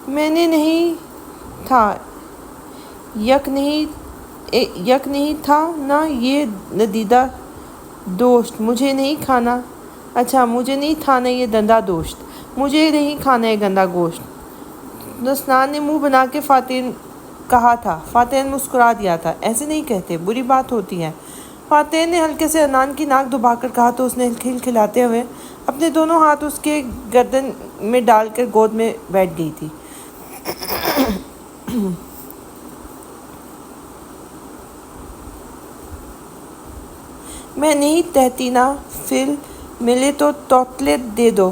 [SPEAKER 1] میں نے نہیں تھا، یک نہیں تھا نا یہ ندیدہ دوست، مجھے نہیں کھانا۔ اچھا، مجھے نہیں تھا نا یہ دندہ دوست، مجھے نہیں کھانا یہ گندا گوشت۔ دستان نے منہ بنا کے فاتن کہا تھا۔ فاتن مسکرا دیا تھا۔ ایسے نہیں کہتے، بری بات ہوتی ہے۔ فاتن نے ہلکے سے عنان کی ناک دبا کر کہا تو اس نے کھلکھلاتے ہوئے اپنے دونوں ہاتھ اس کے گردن میں ڈال کر گود میں بیٹھ گئی تھی۔ میں نہیں کہتی نا، پھر ملے تو چاکلیٹ دے دو،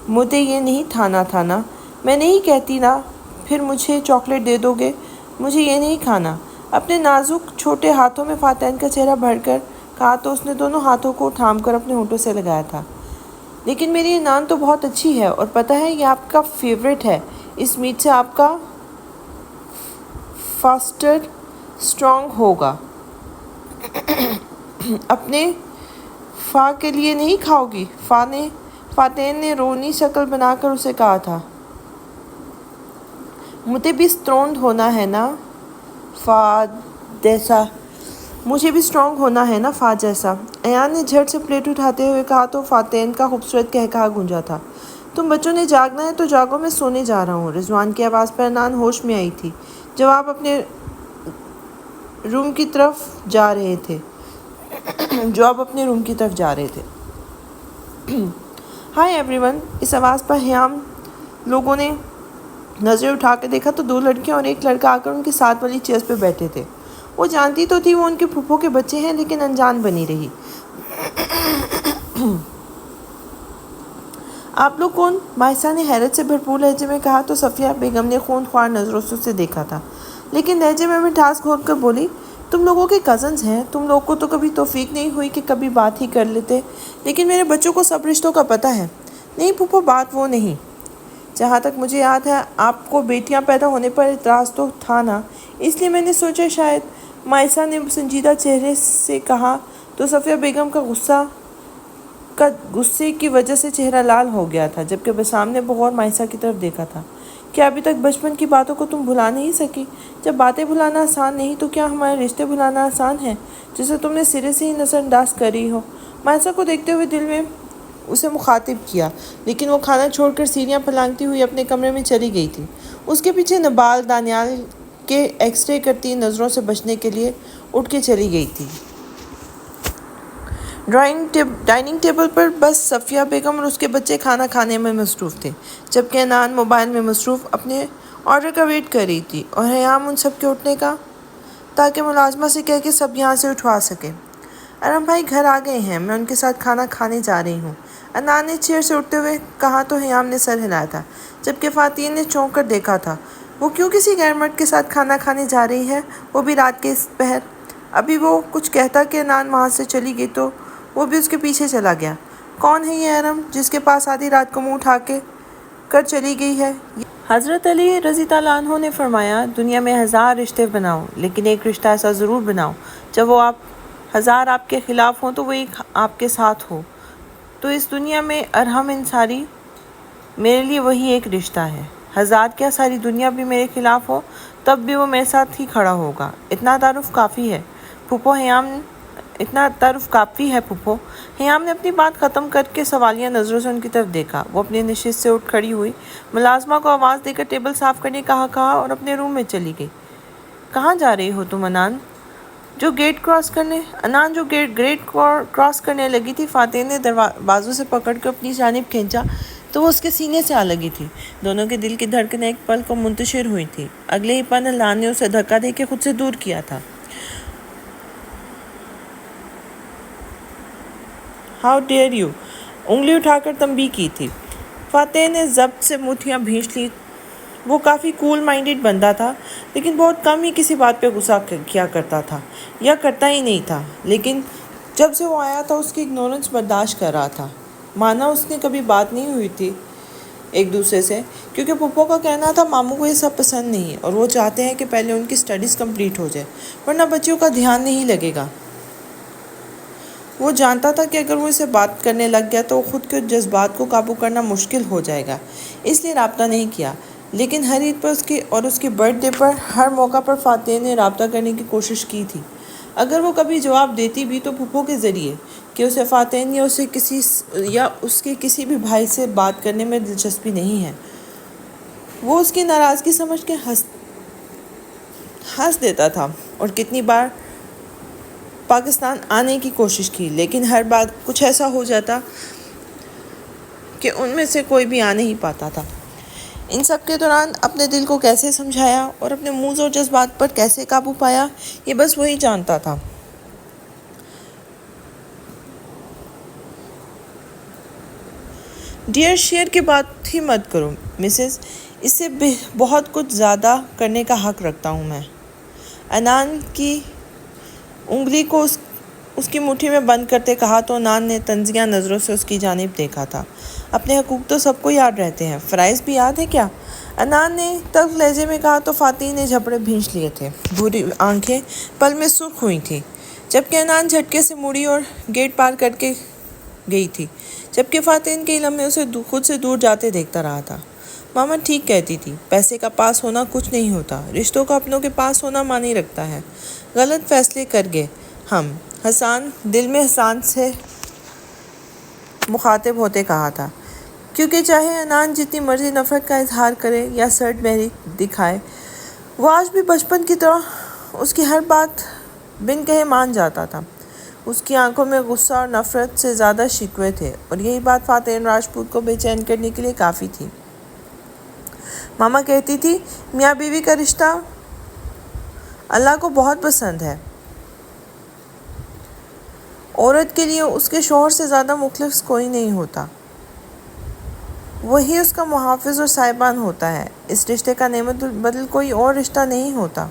[SPEAKER 1] مجھے یہ نہیں کھانا تھا نا۔ میں نہیں کہتی نا، پھر مجھے چاکلیٹ دے دو گے، مجھے یہ نہیں کھانا۔ اپنے نازک چھوٹے ہاتھوں میں فاتن کا چہرہ بھر کر کہا تو اس نے دونوں ہاتھوں کو تھام کر اپنے ہونٹوں سے لگایا تھا۔ لیکن میری نان تو بہت اچھی ہے، اور پتہ ہے یہ آپ کا فیورٹ ہے، اس میٹ سے آپ کا فاسٹر سٹرونگ ہوگا۔ اپنے فا کے لیے نہیں کھاؤ گی؟ فاتن نے رونی شکل بنا کر اسے کہا تھا۔ مجھے بھی سٹرونگ ہونا ہے نا فا جیسا، مجھے بھی سٹرونگ ہونا ہے نا فا جیسا۔ ایان نے جھٹ سے پلیٹ اٹھاتے ہوئے کہا تو فاتن کا خوبصورت قہقہا گونجا تھا۔ تم بچوں نے جاگنا ہے تو جاگو، میں سونے جا رہا ہوں۔ رضوان کی آواز پر عنان ہوش میں آئی تھی۔ جواب اپنے روم کی طرف جا رہے تھے۔ ہائی ایوری ون، اس آواز پر حیام لوگوں نے نظریں اٹھا کے دیکھا تو 2 لڑکیاں اور 1 لڑکا آ کر ان کے ساتھ والی چیئرز پہ بیٹھے تھے۔ وہ جانتی تو تھی وہ ان کے پھپھو کے بچے ہیں، لیکن انجان بنی رہی۔ آپ لوگ کون؟ مائسہ نے حیرت سے بھرپور لہجے میں کہا تو صفیہ بیگم نے خون خوار نظروں سے اسے دیکھا تھا، لیکن لہجے میں مٹھاس گھول کر بولی، تم لوگوں کے کزنز ہیں، تم لوگ کو تو کبھی توفیق نہیں ہوئی کہ کبھی بات ہی کر لیتے، لیکن میرے بچوں کو سب رشتوں کا پتہ ہے۔ نہیں پھپھو، بات وہ نہیں، جہاں تک مجھے یاد ہے آپ کو بیٹیاں پیدا ہونے پر اعتراض تو تھا نا، اس لیے میں نے سوچا شاید، مائسہ نے سنجیدہ چہرے سے کہا تو صفیہ بیگم کا غصے کی وجہ سے چہرہ لال ہو گیا تھا، جبکہ بسام نے بغور مائسہ کی طرف دیکھا تھا۔ کیا ابھی تک بچپن کی باتوں کو تم بھلا نہیں سکی؟ جب باتیں بھلانا آسان نہیں تو کیا ہمارے رشتے بھلانا آسان ہے، جسے تم نے سرے سے ہی نظر انداز کر رہی ہو؟ مائسہ کو دیکھتے ہوئے دل میں اسے مخاطب کیا، لیکن وہ کھانا چھوڑ کر سیڑھیاں پھلانگتی ہوئی اپنے کمرے میں چلی گئی تھی۔ اس کے پیچھے نبال دانیال کے ایکس رے کرتی نظروں سے بچنے کے لیے اٹھ کے چلی گئی تھی۔ ڈائننگ ٹیبل پر بس صفیہ بیگم اور اس کے بچے کھانا کھانے میں مصروف تھے، جبکہ عنان موبائل میں مصروف اپنے آرڈر کا ویٹ کر رہی تھی اور حیام ان سب کے اٹھنے کا، تاکہ ملازمہ سے کہہ کے سب یہاں سے اٹھوا سکے۔ ارم بھائی گھر آ گئے ہیں، میں ان کے ساتھ کھانا کھانے جا رہی ہوں، عنان نے چیئر سے اٹھتے ہوئے کہا تو حیام نے سر ہلایا تھا، جبکہ فاتین نے چونک کر دیکھا تھا۔ وہ کیوں کسی غیر مرد کے ساتھ کھانا کھانے جا رہی ہے، وہ بھی رات کے اس پہر؟ ابھی وہ کچھ کہتا کہ عنان وہاں سے چلی گئی تو وہ بھی اس کے پیچھے چلا گیا۔ کون ہے یہ ارم جس کے پاس آدھی رات کو منہ اٹھا کر چلی گئی ہے؟ حضرت علی رضی اللہ عنہ نے فرمایا، دنیا میں 1000 رشتے بناؤ، لیکن ایک رشتہ ایسا ضرور بناؤ جب وہ 1000 آپ کے خلاف ہوں تو وہ ایک آپ کے ساتھ ہو۔ تو اس دنیا میں ارحم انصاری میرے لیے وہی ایک رشتہ ہے۔ 1000 کیا ساری دنیا بھی میرے خلاف ہو تب بھی وہ میرے ساتھ ہی کھڑا ہوگا۔ اتنا تعارف کافی ہے پھوپھو۔ حیام نے اپنی بات ختم کر کے سوالیہ نظروں سے ان کی طرف دیکھا۔ وہ اپنی نشست سے اٹھ کھڑی ہوئی، ملازمہ کو آواز دے کر ٹیبل صاف کرنے کہا اور اپنے روم میں چلی گئی۔ کہاں جا رہی ہو تم عنان؟ جو گیٹ کراس کرنے لگی تھی، فاتح نے بازو سے پکڑ کے اپنی جانب کھینچا تو وہ اس کے سینے سے آ لگی تھی۔ دونوں کے دل کی دھڑکنیں ایک پل کو منتشر ہوئی تھیں۔ اگلے ہی پل عنان نے اسے دھکا دے کے خود سے دور کیا تھا۔ ہاؤ ڈیئر یو، انگلی اٹھا کر تنبیہ کی تھی۔ فاتح نے ضبط سے مٹھیاں بھینچ لی۔ وہ کافی کول مائنڈڈ بندہ تھا، لیکن بہت کم ہی کسی بات پہ غصہ کیا کرتا تھا یا کرتا ہی نہیں تھا۔ لیکن جب سے وہ آیا تھا اس کی اگنورنس برداشت کر رہا تھا، مانا اس نے کبھی بات نہیں ہوئی تھی ایک دوسرے سے، کیونکہ پھپھو کا کہنا تھا ماموں کو یہ سب پسند نہیں ہے اور وہ چاہتے ہیں کہ پہلے ان کی سٹڈیز کمپلیٹ ہو جائے، ورنہ بچیوں کا دھیان نہیں لگے گا۔ وہ جانتا تھا کہ اگر وہ اسے بات کرنے لگ گیا تو خود کے جذبات کو قابو کرنا مشکل ہو جائے گا، اس لیے رابطہ نہیں کیا۔ لیکن ہر عید پر اس کے برتھ ڈے پر ہر موقع پر فاتح نے رابطہ کرنے کی کوشش کی تھی۔ اگر وہ کبھی جواب دیتی بھی تو پھپھو کے ذریعے کہ اسے فاتح یا اس کے کسی بھی بھائی سے بات کرنے میں دلچسپی نہیں ہے۔ وہ اس کی ناراضگی سمجھ کے ہنس دیتا تھا اور کتنی بار پاکستان آنے کی کوشش کی، لیکن ہر بار کچھ ایسا ہو جاتا کہ ان میں سے کوئی بھی آ نہیں پاتا تھا۔ ان سب کے دوران اپنے دل کو کیسے سمجھایا اور اپنے موڈز اور جذبات پر کیسے قابو پایا، یہ بس وہی جانتا تھا۔ ڈیئر شیئر کی بات ہی مت کرو مسز، اس سے بہت کچھ زیادہ کرنے کا حق رکھتا ہوں میں۔ عنان کی انگلی کو اس کی مٹھی میں بند کرتے کہا تو عنان نے طنزیہ نظروں سے اس کی جانب دیکھا تھا۔ اپنے حقوق تو سب کو یاد رہتے ہیں، فرائض بھی یاد ہے کیا؟ عنان نے تلخ لہجے میں کہا تو فاتح نے جھپڑے بھینچ لیے تھے۔ بھوری آنکھیں پل میں سرخ ہوئی تھیں، جبکہ عنان جھٹکے سے مڑی اور گیٹ پار کر کے گئی تھی، جبکہ فاتح ان کے علم میں اسے خود سے دور جاتے دیکھتا رہا تھا۔ ماما ٹھیک کہتی تھی، پیسے کا پاس ہونا کچھ نہیں ہوتا، رشتوں کا اپنوں کے پاس ہونا معنی رکھتا ہے۔ غلط فیصلے کر گئے ہم، حسان دل میں حسان سے مخاطب ہوتے کہا تھا، کیونکہ چاہے عنان جتنی مرضی نفرت کا اظہار کرے یا سرد مہری دکھائے، وہ آج بھی بچپن کی طرح اس کی ہر بات بن کہے مان جاتا تھا۔ اس کی آنکھوں میں غصہ اور نفرت سے زیادہ شکوے تھے، اور یہی بات فاتح راجپوت کو بے چین کرنے کے لیے کافی تھی۔ ماما کہتی تھی میاں بیوی کا رشتہ اللہ کو بہت پسند ہے۔ عورت کے لیے اس کے شوہر سے زیادہ مخلص کوئی نہیں ہوتا، وہی اس کا محافظ اور سائبان ہوتا ہے۔ اس رشتے کا نعمت بدل کوئی اور رشتہ نہیں ہوتا۔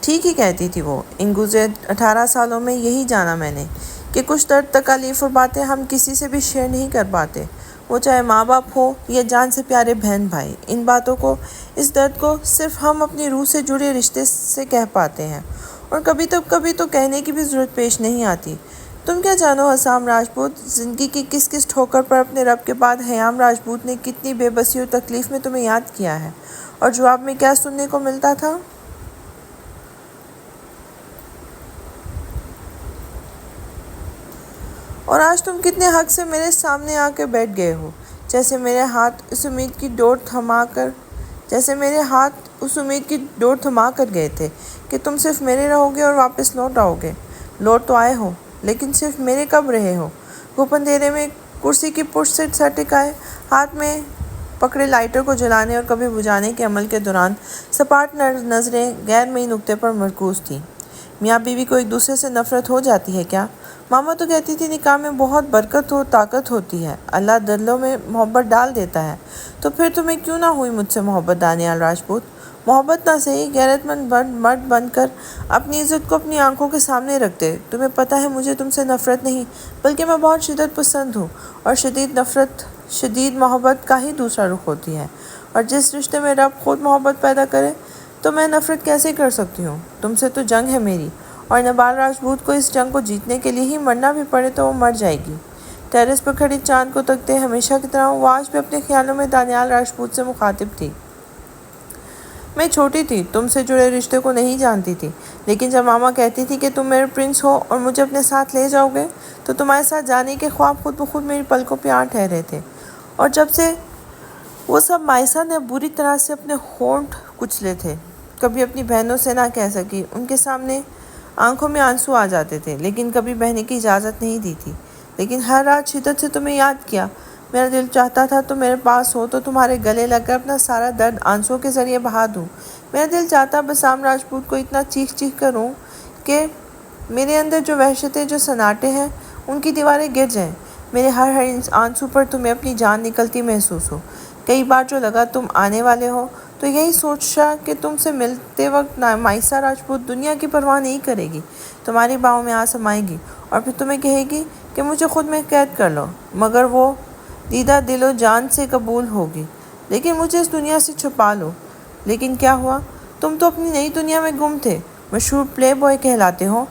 [SPEAKER 1] ٹھیک ہی کہتی تھی وہ۔ ان گزرے 18 سالوں میں یہی جانا میں نے کہ کچھ درد، تکالیف اور باتیں ہم کسی سے بھی شیئر نہیں کر پاتے، وہ چاہے ماں باپ ہو یا جان سے پیارے بہن بھائی۔ ان باتوں کو، اس درد کو صرف ہم اپنی روح سے جڑے رشتے سے کہہ پاتے ہیں، اور کبھی تو کہنے کی بھی ضرورت پیش نہیں آتی۔ تم کیا جانو حسام راجپوت، زندگی کی کس ٹھوکر پر اپنے رب کے بعد حیام راجپوت نے کتنی بے بسی اور تکلیف میں تمہیں یاد کیا ہے، اور جواب میں کیا سننے کو ملتا تھا؟ اور آج تم کتنے حق سے میرے سامنے آ کے بیٹھ گئے ہو، جیسے میرے ہاتھ اس امید کی ڈور تھما کر جیسے میرے ہاتھ اس امید کی ڈور تھما کر گئے تھے کہ تم صرف میرے رہو گے اور واپس لوٹ آؤ گے۔ لوٹ تو آئے ہو، لیکن صرف میرے کب رہے ہو؟ گھپ اندھیرے میں کرسی کی پشت سے سر ٹکائے، ہاتھ میں پکڑے لائٹر کو جلانے اور کبھی بجھانے کے عمل کے دوران سپاٹ نظریں غیر معی نقطے پر مرکوز تھیں۔ میاں بیوی کو ایک دوسرے سے نفرت ہو جاتی ہے کیا؟ ماما تو کہتی تھی نکاح میں بہت برکت و طاقت ہوتی ہے، اللہ دلوں میں محبت ڈال دیتا ہے۔ تو پھر تمہیں کیوں نہ ہوئی مجھ سے محبت دانیال راجپوت؟ محبت نہ صحیح، غیرت مند مرد بن کر اپنی عزت کو اپنی آنکھوں کے سامنے رکھتے۔ تمہیں پتہ ہے مجھے تم سے نفرت نہیں، بلکہ میں بہت شدت پسند ہوں، اور شدید نفرت شدید محبت کا ہی دوسرا رخ ہوتی ہے۔ اور جس رشتے میں رب خود محبت پیدا کرے تو میں نفرت کیسے کر سکتی ہوں؟ تم سے تو جنگ ہے میری، اور نبال راجپوت کو اس جنگ کو جیتنے کے لیے ہی مرنا بھی پڑے تو وہ مر جائے گی۔ ٹیرس پر کھڑی چاند کو تکتے ہمیشہ کی طرح وہ آج بھی اپنے خیالوں میں دانیال راجپوت سے مخاطب تھی۔ میں چھوٹی تھی، تم سے جڑے رشتے کو نہیں جانتی تھی، لیکن جب ماما کہتی تھی کہ تم میرے پرنس ہو اور مجھے اپنے ساتھ لے جاؤ گے، تو تمہارے ساتھ جانے کے خواب خود بخود میری پلکوں پہ آ ٹھہرے تھے۔ اور جب سے وہ سب مائسا نے بری طرح سے اپنے ہونٹ کچلے تھے، کبھی اپنی بہنوں سے نہ کہہ سکی، ان کے سامنے آنکھوں میں آنسو آ جاتے تھے، لیکن کبھی بہنے کی اجازت نہیں دی تھی۔ لیکن ہر رات شدت سے تمہیں یاد کیا، میرا دل چاہتا تھا تم میرے پاس ہو تو تمہارے گلے لگ کر اپنا سارا درد آنسوؤں کے ذریعے بہا دوں۔ میرا دل چاہتا بسام راجپوت کو اتنا چیخ چیخ کروں کہ میرے اندر جو وحشتیں، جو سناٹے ہیں، ان کی دیواریں گر جائیں، میرے ہر آنسو پر تمہیں اپنی جان نکلتی محسوس ہو۔ کئی بار جو لگا تم آنے والے ہو تو یہی سوچا کہ تم سے ملتے وقت مائسا راجپوت دنیا کی پرواہ نہیں کرے گی، تمہاری باہوں میں آ سمائے گی اور پھر تمہیں کہے گی کہ مجھے خود میں قید کر لو، مگر وہ دیدہ دل و جان سے قبول ہوگی، لیکن مجھے اس دنیا سے چھپا لو۔ لیکن کیا ہوا؟ تم تو اپنی نئی دنیا میں گم تھے، مشہور پلے بوائے کہلاتے ہو۔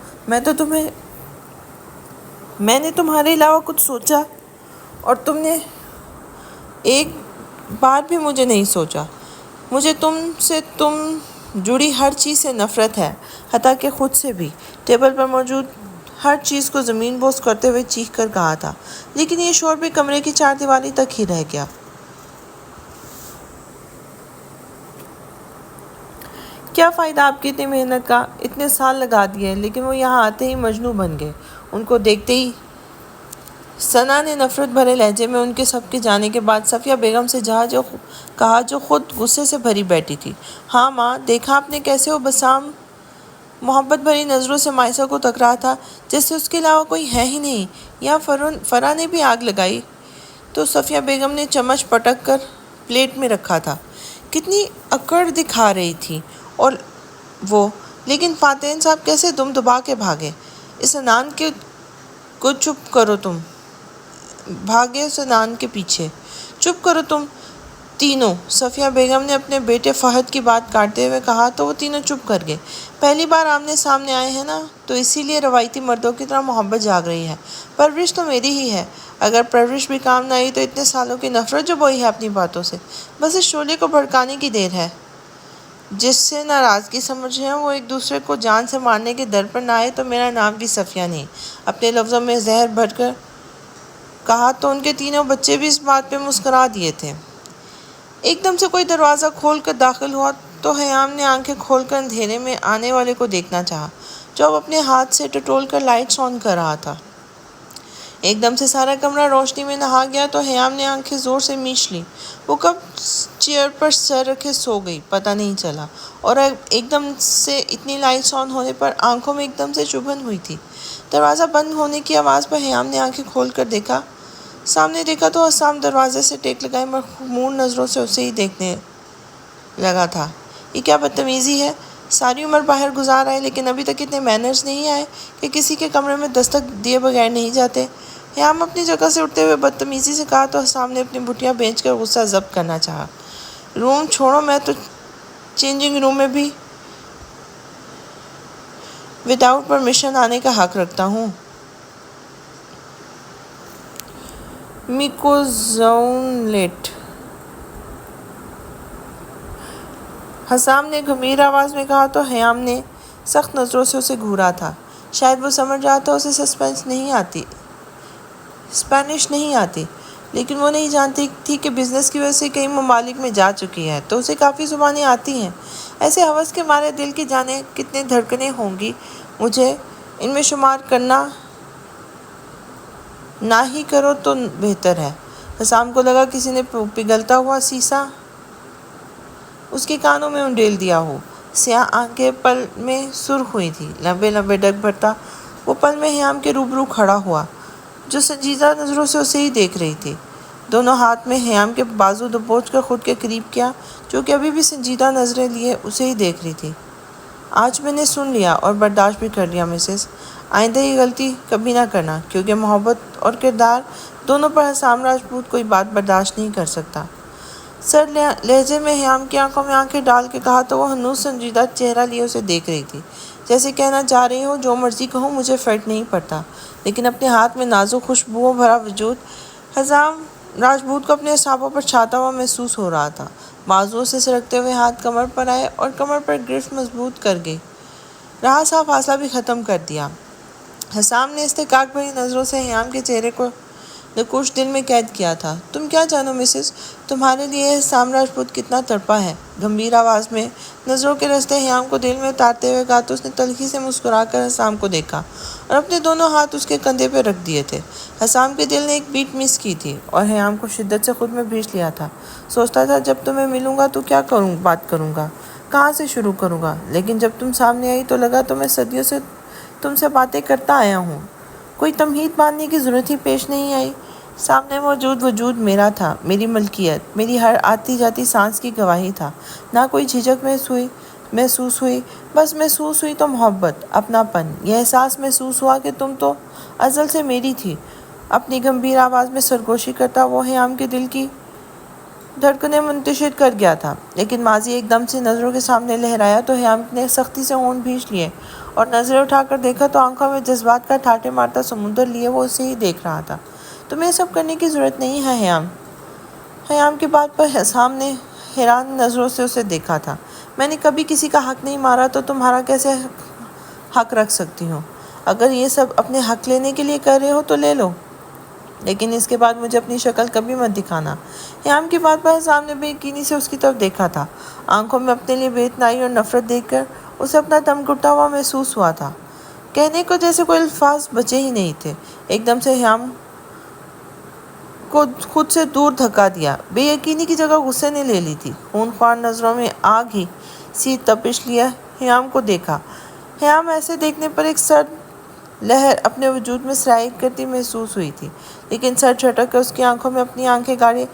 [SPEAKER 1] میں نے تمہارے علاوہ کچھ سوچا اور تم نے ایک بار بھی مجھے نہیں سوچا۔ مجھے تم جڑی ہر چیز سے نفرت ہے، حتیٰ کہ خود سے بھی۔ ٹیبل پر موجود ہر چیز کو زمین بوس کرتے ہوئے چیخ کر کہا تھا، لیکن یہ شور بھی کمرے کی چار دیواری تک ہی رہ گیا۔ کیا فائدہ آپ کی اتنی محنت کا؟ اتنے سال لگا دیے، لیکن وہ یہاں آتے ہی مجنوں بن گئے۔ ان کو دیکھتے ہی ثنا نے نفرت بھرے لہجے میں ان کے سب کے جانے کے بعد صفیہ بیگم سے کہا جو خود غصے سے بھری بیٹھی تھی۔ ہاں ماں، دیکھا آپ نے کیسے وہ بسام محبت بھری نظروں سے مائسا کو تک رہا تھا، جیسے اس کے علاوہ کوئی ہے ہی نہیں۔ یہاں فرا نے بھی آگ لگائی تو صفیہ بیگم نے چمچ پٹک کر پلیٹ میں رکھا تھا۔ کتنی اکڑ دکھا رہی تھی اور وہ، لیکن فاتح صاحب کیسے دم دبا کے بھاگے۔ اس انان کو چپ کرو تم، بھاگے اس انان کے پیچھے۔ چپ کرو تم تینوں، صفیہ بیگم نے اپنے بیٹے فہد کی بات کاٹتے ہوئے کہا تو وہ تینوں چپ کر گئے۔ پہلی بار آمنے سامنے آئے ہیں نا، تو اسی لیے روایتی مردوں کی طرح محبت جاگ رہی ہے۔ پرورش تو میری ہی ہے، اگر پرورش بھی کام نہ آئی تو اتنے سالوں کی نفرت جو بوئی ہے اپنی باتوں سے، بس اس شعلے کو بھڑکانے کی دیر ہے۔ جس سے ناراضگی سمجھ ہیں وہ ایک دوسرے کو جان سے مارنے کے در پر نہ آئے تو میرا نام بھی صفیہ نہیں۔ اپنے لفظوں میں زہر بھر کر کہا تو ان کے تینوں بچے بھی اس بات پہ مسکرا دیے تھے۔ ایک دم سے کوئی دروازہ کھول کر داخل ہوا تو حیام نے آنکھیں کھول کر اندھیرے میں آنے والے کو دیکھنا چاہا، جو اب اپنے ہاتھ سے ٹٹول کر لائٹس آن کر رہا تھا۔ ایک دم سے سارا کمرہ روشنی میں نہا گیا تو حیام نے آنکھیں زور سے میچ لیں۔ وہ کب چیئر پر سر رکھے سو گئی، پتہ نہیں چلا، اور ایک دم سے اتنی لائٹس آن ہونے پر آنکھوں میں ایک دم سے چبھن ہوئی تھی۔ دروازہ بند ہونے کی آواز پر حیام نے آنکھیں کھول کر دیکھا، سامنے دیکھا تو حسام دروازے سے ٹیک لگائے مخمور نظروں سے اسے ہی دیکھنے لگا تھا۔ یہ کیا بدتمیزی ہے، ساری عمر باہر گزار آئے لیکن ابھی تک اتنے مینرز نہیں آئے کہ کسی کے کمرے میں دستک دیے بغیر نہیں جاتے۔ حیام اپنی جگہ سے اٹھتے ہوئے بدتمیزی سے کہا تو حسام نے اپنی بٹیاں بھیج کر غصہ ضبط کرنا چاہا۔ روم چھوڑو، میں تو چینجنگ روم میں بھی وداؤٹ پرمیشن آنے کا حق رکھتا ہوں۔ میکوزونلیٹ، حسام نے گھمیر آواز میں کہا تو حیام نے سخت نظروں سے اسے گھورا تھا۔ شاید وہ سمجھ رہا تھا اسے اسپینش نہیں آتی، لیکن وہ نہیں جانتی تھی کہ بزنس کی وجہ سے کئی ممالک میں جا چکی ہے تو اسے کافی زبانیں آتی ہیں۔ ایسے ہوس کے مارے دل کی جانے کتنے دھڑکنیں ہوں گی، مجھے ان میں شمار کرنا نہ ہی کرو تو بہتر ہے۔ حسام کو لگا کسی نے پگھلتا ہوا سیسا اس کے کانوں میں انڈیل دیا ہو۔ سیاہ آنکھیں پل میں سرخ ہوئی تھی، لمبے لمبے ڈگ بھرتا وہ پل میں حیام کے روبرو کھڑا ہوا جو سنجیدہ نظروں سے اسے ہی دیکھ رہی تھی۔ دونوں ہاتھ میں حیام کے بازو دبوچ کر خود کے قریب کیا، جو کہ ابھی بھی سنجیدہ نظریں لیے اسے ہی دیکھ رہی تھی۔ آج میں نے سن لیا اور برداشت بھی کر لیا مسز، آئندہ یہ غلطی کبھی نہ کرنا، کیونکہ محبت اور کردار دونوں پر حسام راجپوت کوئی بات برداشت نہیں کر سکتا۔ سر لہجے میں حیام کی آنکھوں میں آنکھیں ڈال کے کہا تو وہ ہنوز سنجیدہ چہرہ لیے اسے دیکھ رہی تھی، جیسے کہنا چاہ رہی ہو جو مرضی کہو مجھے فرق نہیں پڑتا، لیکن اپنے ہاتھ میں نازک خوشبوؤں بھرا وجود حسام راجپوت کو اپنے اعصابوں پر چھاتا ہوا محسوس ہو رہا تھا۔ بازوؤں سے سرکتے ہوئے ہاتھ کمر پر آئے اور کمر پر گرفت مضبوط کر گئے، رہا سا فاصلہ بھی ختم کر دیا۔ حسام نے استحقاق بھری نظروں سے حیام کے چہرے کو نقوش دل میں قید کیا تھا۔ تم کیا جانو مسز، تمہارے لیے حسام راجپوت کتنا تڑپا ہے، گمبھیر آواز میں نظروں کے رستے حیام کو دل میں اتارتے ہوئے کہا تو اس نے تلخی سے مسکرا کر حسام کو دیکھا اور اپنے دونوں ہاتھ اس کے کندھے پہ رکھ دیے تھے۔ حسام کے دل نے ایک بیٹ مس کی تھی اور حیام کو شدت سے خود میں بھیج لیا تھا۔ سوچتا تھا جب تمہیں ملوں گا تو کیا بات کروں گا، کہاں سے شروع کروں گا، لیکن جب تم سامنے آئی تو لگا تو میں صدیوں سے تم سے باتیں کرتا آیا ہوں، کوئی تمہید باندھنے کی ضرورت ہی پیش نہیں آئی۔ سامنے موجود وجود میرا تھا، میری ملکیت، میری ہر آتی جاتی سانس کی گواہی تھا۔ نہ کوئی جھجک محسوس ہوئی، بس محسوس ہوئی تو محبت، اپنا پن، یہ احساس محسوس ہوا کہ تم تو ازل سے میری تھی۔ اپنی گمبھیر آواز میں سرگوشی کرتا وہ حیام کے دل کی دھڑکنیں منتشر کر گیا تھا، لیکن ماضی ایک دم سے نظروں کے سامنے لہرایا تو حیام نے سختی سے ہونٹ بھینچ لیے اور نظریں اٹھا کر دیکھا تو آنکھوں میں جذبات کا ٹھاٹھے مارتا سمندر لیے وہ اسے ہی دیکھ رہا تھا۔ تمہیں سب کرنے کی ضرورت نہیں ہے حیام۔ حیام کی بات پر حسام نے حیران نظروں سے اسے دیکھا تھا۔ میں نے کبھی کسی کا حق نہیں مارا تو تمہارا کیسے حق رکھ سکتی ہوں؟ اگر یہ سب اپنے حق لینے کے لیے کر رہے ہو تو لے لو، لیکن اس کے بعد مجھے اپنی شکل کبھی مت دکھانا۔ حیام کی بات پر حسام نے بے یقینی سے اس کی طرف دیکھا تھا، آنکھوں میں اپنے لیے بے اتنائی اور نفرت دیکھ کر اسے اپنا دم گھٹا ہوا محسوس ہوا تھا۔ کہنے کو جیسے کوئی الفاظ بچے ہی نہیں تھے۔ ایک دم سے حیام کو خود سے دور دھکا دیا، بے یقینی کی جگہ غصے نے لے لی تھی۔ خون خوار نظروں میں آگ ہی سی تپش لیے حیام کو دیکھا۔ حیام ایسے دیکھنے پر ایک سرد لہر اپنے وجود میں سرائیت کرتی محسوس ہوئی تھی، لیکن سر جھٹک کر اس کی آنکھوں میں اپنی آنکھیں گاڑی۔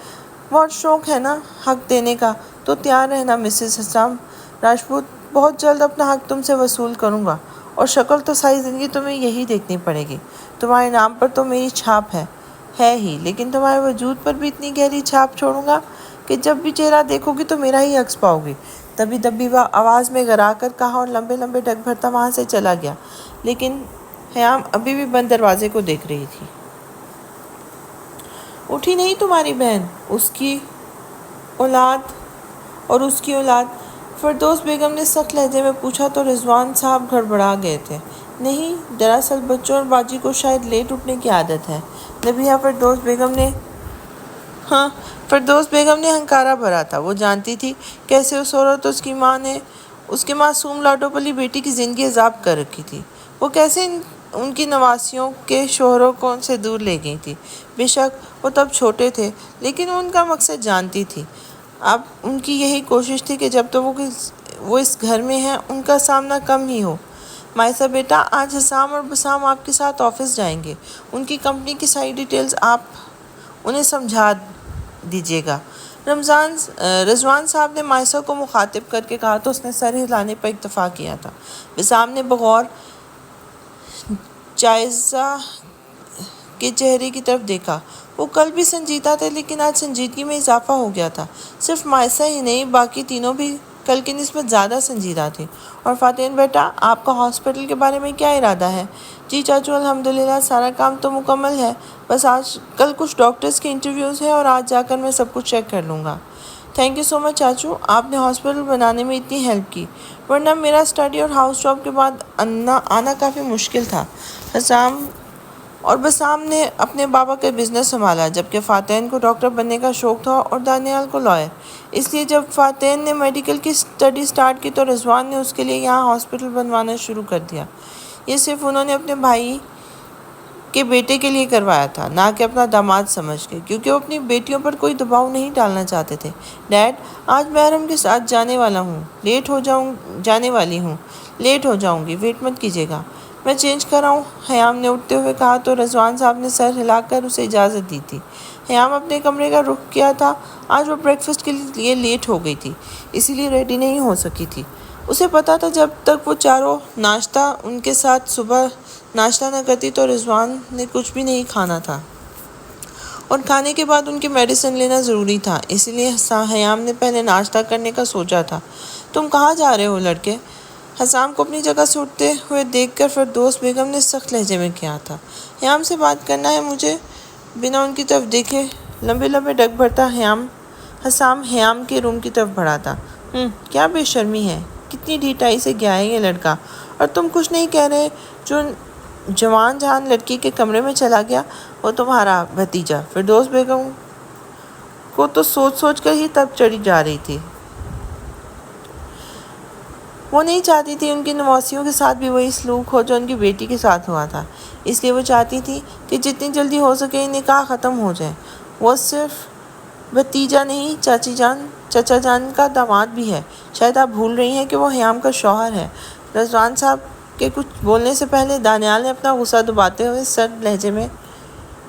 [SPEAKER 1] بہت شوق ہے نا حق دینے کا، تو تیار رہنا مسز حسام راجپوت، بہت جلد اپنا حق تم سے وصول کروں گا، اور شکل تو ساری زندگی تمہیں یہی دیکھنی پڑے گی۔ تمہارے نام پر تو میری چھاپ ہے ہی، لیکن تمہارے وجود پر بھی اتنی گہری چھاپ چھوڑوں گا کہ جب بھی چہرہ دیکھو گی تو میرا ہی عکس پاؤ گی۔ تبھی دبی آواز میں گرا کر کہا اور لمبے لمبے ڈگ بھرتا وہاں سے چلا گیا، لیکن حیام ابھی بھی بند دروازے کو دیکھ رہی تھی۔ اٹھی نہیں تمہاری بہن، اس کی اولاد؟ فردوس بیگم نے سخت لہجے میں پوچھا تو رضوان صاحب گڑبڑا گئے تھے۔ نہیں، دراصل بچوں اور باجی کو شاید لیٹ اٹھنے کی عادت ہے۔ نبیہہ فردوس بیگم نے ہنکارا بھرا تھا۔ وہ جانتی تھی کیسے اس عورت اور اس کے معصوم لاڈو پلی بیٹی کی زندگی عذاب کر رکھی تھی، وہ کیسے ان کی نواسیوں کے شوہروں کو ان سے دور لے گئی تھی۔ بے شک وہ تب چھوٹے تھے، لیکن وہ ان کا مقصد جانتی تھی۔ اب ان کی یہی کوشش تھی کہ جب تک وہ اس گھر میں ہیں ان کا سامنا کم ہی ہو۔ مائسہ بیٹا، آج حسام اور بسام آپ کے ساتھ آفس جائیں گے، ان کی کمپنی کی ساری ڈیٹیلز آپ انہیں سمجھا دیجیے گا۔ رضوان صاحب نے مائسہ کو مخاطب کر کے کہا تو اس نے سر ہلانے پر اکتفا کیا تھا۔ بسام نے بغور جائزہ کے چہرے کی طرف دیکھا۔ وہ کل بھی سنجیدہ تھے، لیکن آج سنجیدگی میں اضافہ ہو گیا تھا۔ صرف مائسہ ہی نہیں، باقی تینوں بھی کل کی نسبت زیادہ سنجیدہ تھیں۔ اور فاتن بیٹا، آپ کا ہاسپٹل کے بارے میں کیا ارادہ ہے؟ جی چاچو، الحمدللہ سارا کام تو مکمل ہے، بس آج کل کچھ ڈاکٹرز کے انٹرویوز ہیں اور آج جا کر میں سب کچھ چیک کر لوں گا۔ تھینک یو سو مچ چاچو، آپ نے ہاسپٹل بنانے میں اتنی ہیلپ کی، ورنہ میرا اسٹڈی اور ہاؤس جاب کے بعد آنا کافی مشکل تھا۔ حسام اور بسام نے اپنے بابا کا بزنس سنبھالا، جبکہ فاتن کو ڈاکٹر بننے کا شوق تھا اور دانیال کو لائر۔ اس لیے جب فاتن نے میڈیکل کی اسٹڈی سٹارٹ کی تو رضوان نے اس کے لیے یہاں ہاسپٹل بنوانا شروع کر دیا۔ یہ صرف انہوں نے اپنے بھائی کے بیٹے کے لیے کروایا تھا، نہ کہ اپنا داماد سمجھ کے، کیونکہ وہ اپنی بیٹیوں پر کوئی دباؤ نہیں ڈالنا چاہتے تھے۔ ڈیڈ، آج میں ارم کے ساتھ جانے والی ہوں، لیٹ ہو جاؤں گی، ویٹ مت کیجیے گا۔ میں چینج کر رہا ہوں، خیام نے اٹھتے ہوئے کہا تو رضوان صاحب نے سر ہلا کر اسے اجازت دی تھی۔ خیام اپنے کمرے کا رخ کیا تھا۔ آج وہ بریک فاسٹ کے لیے لیٹ ہو گئی تھی، اسی لیے ریڈی نہیں ہو سکی تھی۔ اسے پتا تھا جب تک وہ چاروں ناشتہ ان کے ساتھ صبح ناشتہ نہ کرتی تو رضوان نے کچھ بھی نہیں کھانا تھا، اور کھانے کے بعد ان کی میڈیسن لینا ضروری تھا۔ اسی لیے خیام نے پہلے ناشتہ کرنے کا سوچا تھا۔ تم کہاں جا رہے ہو لڑکے؟ حسام کو اپنی جگہ سے اٹھتے ہوئے دیکھ کر فردوس بیگم نے سخت لہجے میں کہا تھا، خیام سے بات کرنا ہے مجھے۔ بنا ان کی طرف دیکھے لمبے لمبے ڈگ بھرتا حسام خیام کے روم کی طرف بڑھا تھا۔ کیا بے شرمی ہے، کتنی ڈھیٹائی سے گیا ہے یہ لڑکا، اور تم کچھ نہیں کہہ رہے؟ جو جوان جہان لڑکی کے کمرے میں چلا گیا وہ تمہارا بھتیجا۔ فردوس بیگم کو تو سوچ کر ہی تب چڑھی جا رہی تھی۔ وہ نہیں چاہتی تھی ان کی نواسیوں کے ساتھ بھی وہی سلوک ہو جو ان کی بیٹی کے ساتھ ہوا تھا، اس لیے وہ چاہتی تھی کہ جتنی جلدی ہو سکے یہ نکاح ختم ہو جائے۔ وہ صرف بھتیجا نہیں، چچا جان کا داماد بھی ہے۔ شاید آپ بھول رہی ہیں کہ وہ خیام کا شوہر ہے۔ رضوان صاحب کے کچھ بولنے سے پہلے دانیال نے اپنا غصہ دباتے ہوئے سرد لہجے میں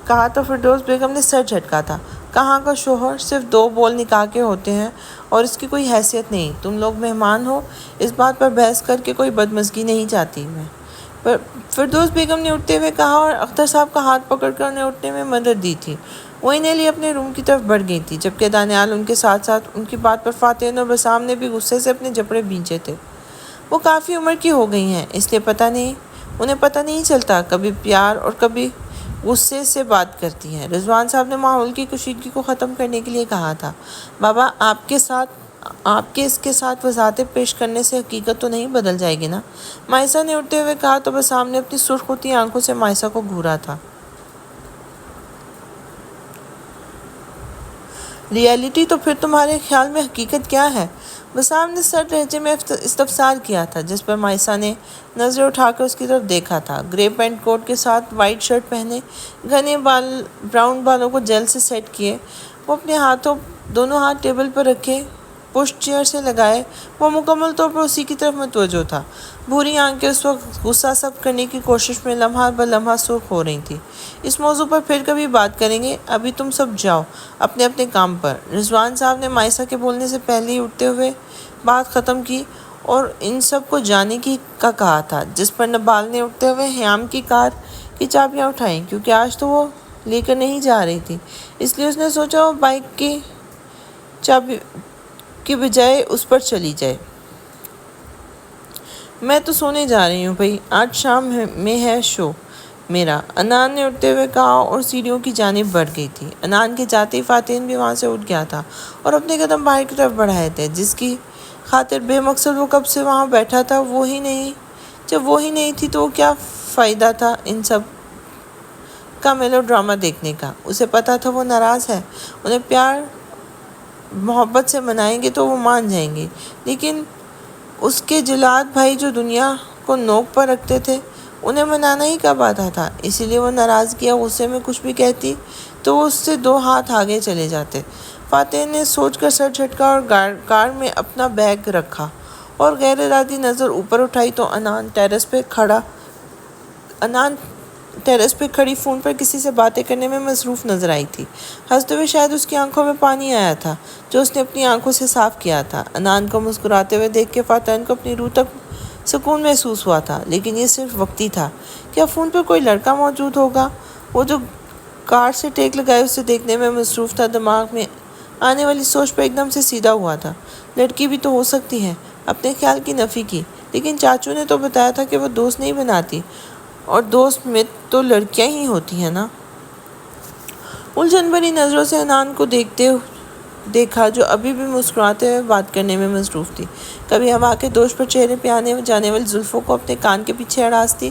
[SPEAKER 1] کہا تو فردوس بیگم نے سر جھٹکا تھا۔ کہاں کا شوہر؟ صرف 2 بول نکاح کے ہوتے ہیں اور اس کی کوئی حیثیت نہیں۔ تم لوگ مہمان ہو، اس بات پر بحث کر کے کوئی بدمزگی نہیں چاہتی میں۔ فردوس بیگم نے اٹھتے ہوئے کہا اور اختر صاحب کا ہاتھ پکڑ کر انہیں اٹھنے میں مدد دی تھی۔ وہ انہیں لیے اپنے روم کی طرف بڑھ گئی تھی، جبکہ دانیال ان کے ساتھ ساتھ ان کی بات پر فاتن اور بسام نے بھی غصے سے اپنے جبڑے بھینچے تھے۔ وہ کافی عمر کی ہو گئی ہیں، اس لیے انہیں پتہ نہیں چلتا، کبھی پیار اور کبھی غصے سے بات کرتی ہیں۔ رضوان صاحب نے ماحول کی کشیدگی کو ختم کرنے کے لیے کہا تھا، بابا آپ کے اس کے ساتھ وضاحتیں پیش کرنے سے حقیقت تو نہیں بدل جائے گی نا؟ مائسہ نے اٹھتے ہوئے کہا تو بسام نے اپنی سرخ ہوتی آنکھوں سے مائسہ کو گھورا تھا۔ ریئلٹی تو پھر تمہارے خیال میں حقیقت کیا ہے؟ بسام نے سرد لہجے میں استفسار کیا تھا، جس پر مائسہ نے نظریں اٹھا کر اس کی طرف دیکھا تھا۔ گرے پینٹ کوٹ کے ساتھ وائٹ شرٹ پہنے، گھنے براؤن بالوں کو جیل سے سیٹ کیے، وہ اپنے دونوں ہاتھ ٹیبل پر رکھے پش چیئر سے لگائے، وہ مکمل طور پر اسی کی طرف متوجہ تھا۔ بھوری آنکھیں اس وقت غصہ ضبط کرنے کی کوشش میں لمحہ بہ لمحہ سرخ ہو رہی تھیں۔ اس موضوع پر پھر کبھی بات کریں گے، ابھی تم سب جاؤ اپنے اپنے کام پر۔ رضوان صاحب نے مائسہ کے بولنے سے پہلے ہی اٹھتے ہوئے بات ختم کی اور ان سب کو جانے کا کہا تھا، جس پر نبال نے اٹھتے ہوئے خیام کی کار کی چابیاں اٹھائیں، کیونکہ آج تو وہ لے کر نہیں جا رہی تھی، اس لیے اس نے سوچا وہ بائک کی چابی کی بجائے اس پر چلی جائے۔ میں تو سونے جا رہی ہوں بھائی، آج شام میں ہے شو میرا، انان نے اٹھتے ہوئے کہا اور سیڑھیوں کی جانب بڑھ گئی تھی۔ انان کے جاتے ہی فاتن بھی وہاں سے اٹھ گیا تھا اور اپنے قدم باہر کی طرف بڑھائے تھے، جس کی خاطر بے مقصد وہ کب سے وہاں بیٹھا تھا۔ جب وہی نہیں تھی تو کیا فائدہ تھا ان سب کا میلو ڈرامہ دیکھنے کا؟ اسے پتا تھا وہ ناراض ہے، انہیں پیار محبت سے منائیں گے تو وہ مان جائیں گے، لیکن اس کے جلاد بھائی جو دنیا کو نوک پر رکھتے تھے، انہیں منانا ہی کب آتا تھا؟ اسی لیے وہ ناراضگی یا غصے میں کچھ بھی کہتی تو وہ اس سے 2 ہاتھ آگے چلے جاتے۔ فاتن نے سوچ کر سر جھٹکا اور کار میں اپنا بیگ رکھا اور غیر ارادی نظر اوپر اٹھائی تو انان ٹیرس پہ کھڑی فون پر کسی سے باتیں کرنے میں مصروف نظر آئی تھی، ہنستے ہوئے۔ شاید اس کی آنکھوں میں پانی آیا تھا جو اس نے اپنی آنکھوں سے صاف کیا تھا۔ انان کو مسکراتے ہوئے دیکھ کے فاتن کو اپنی روح تک سکون محسوس ہوا تھا، لیکن یہ صرف وقتی تھا۔ کیا فون پر کوئی لڑکا موجود ہوگا؟ وہ جو کار سے ٹیک لگائے اسے دیکھنے میں مصروف تھا، دماغ میں آنے والی سوچ پر ایک دم سے سیدھا ہوا تھا۔ لڑکی بھی تو ہو سکتی ہے، اپنے خیال کی نفی کی، لیکن چاچو نے تو بتایا تھا کہ وہ دوست نہیں بناتی، اور دوست میں تو لڑکیاں ہی ہوتی ہیں نا۔ الجھن بھری نظروں سے انان کو دیکھتے دیکھا جو ابھی بھی مسکراتے ہوئے بات کرنے میں مصروف تھی۔ کبھی ہوا کے دوش پر چہرے پہ آنے جانے والی زلفوں کو اپنے کان کے پیچھے اڑاستی۔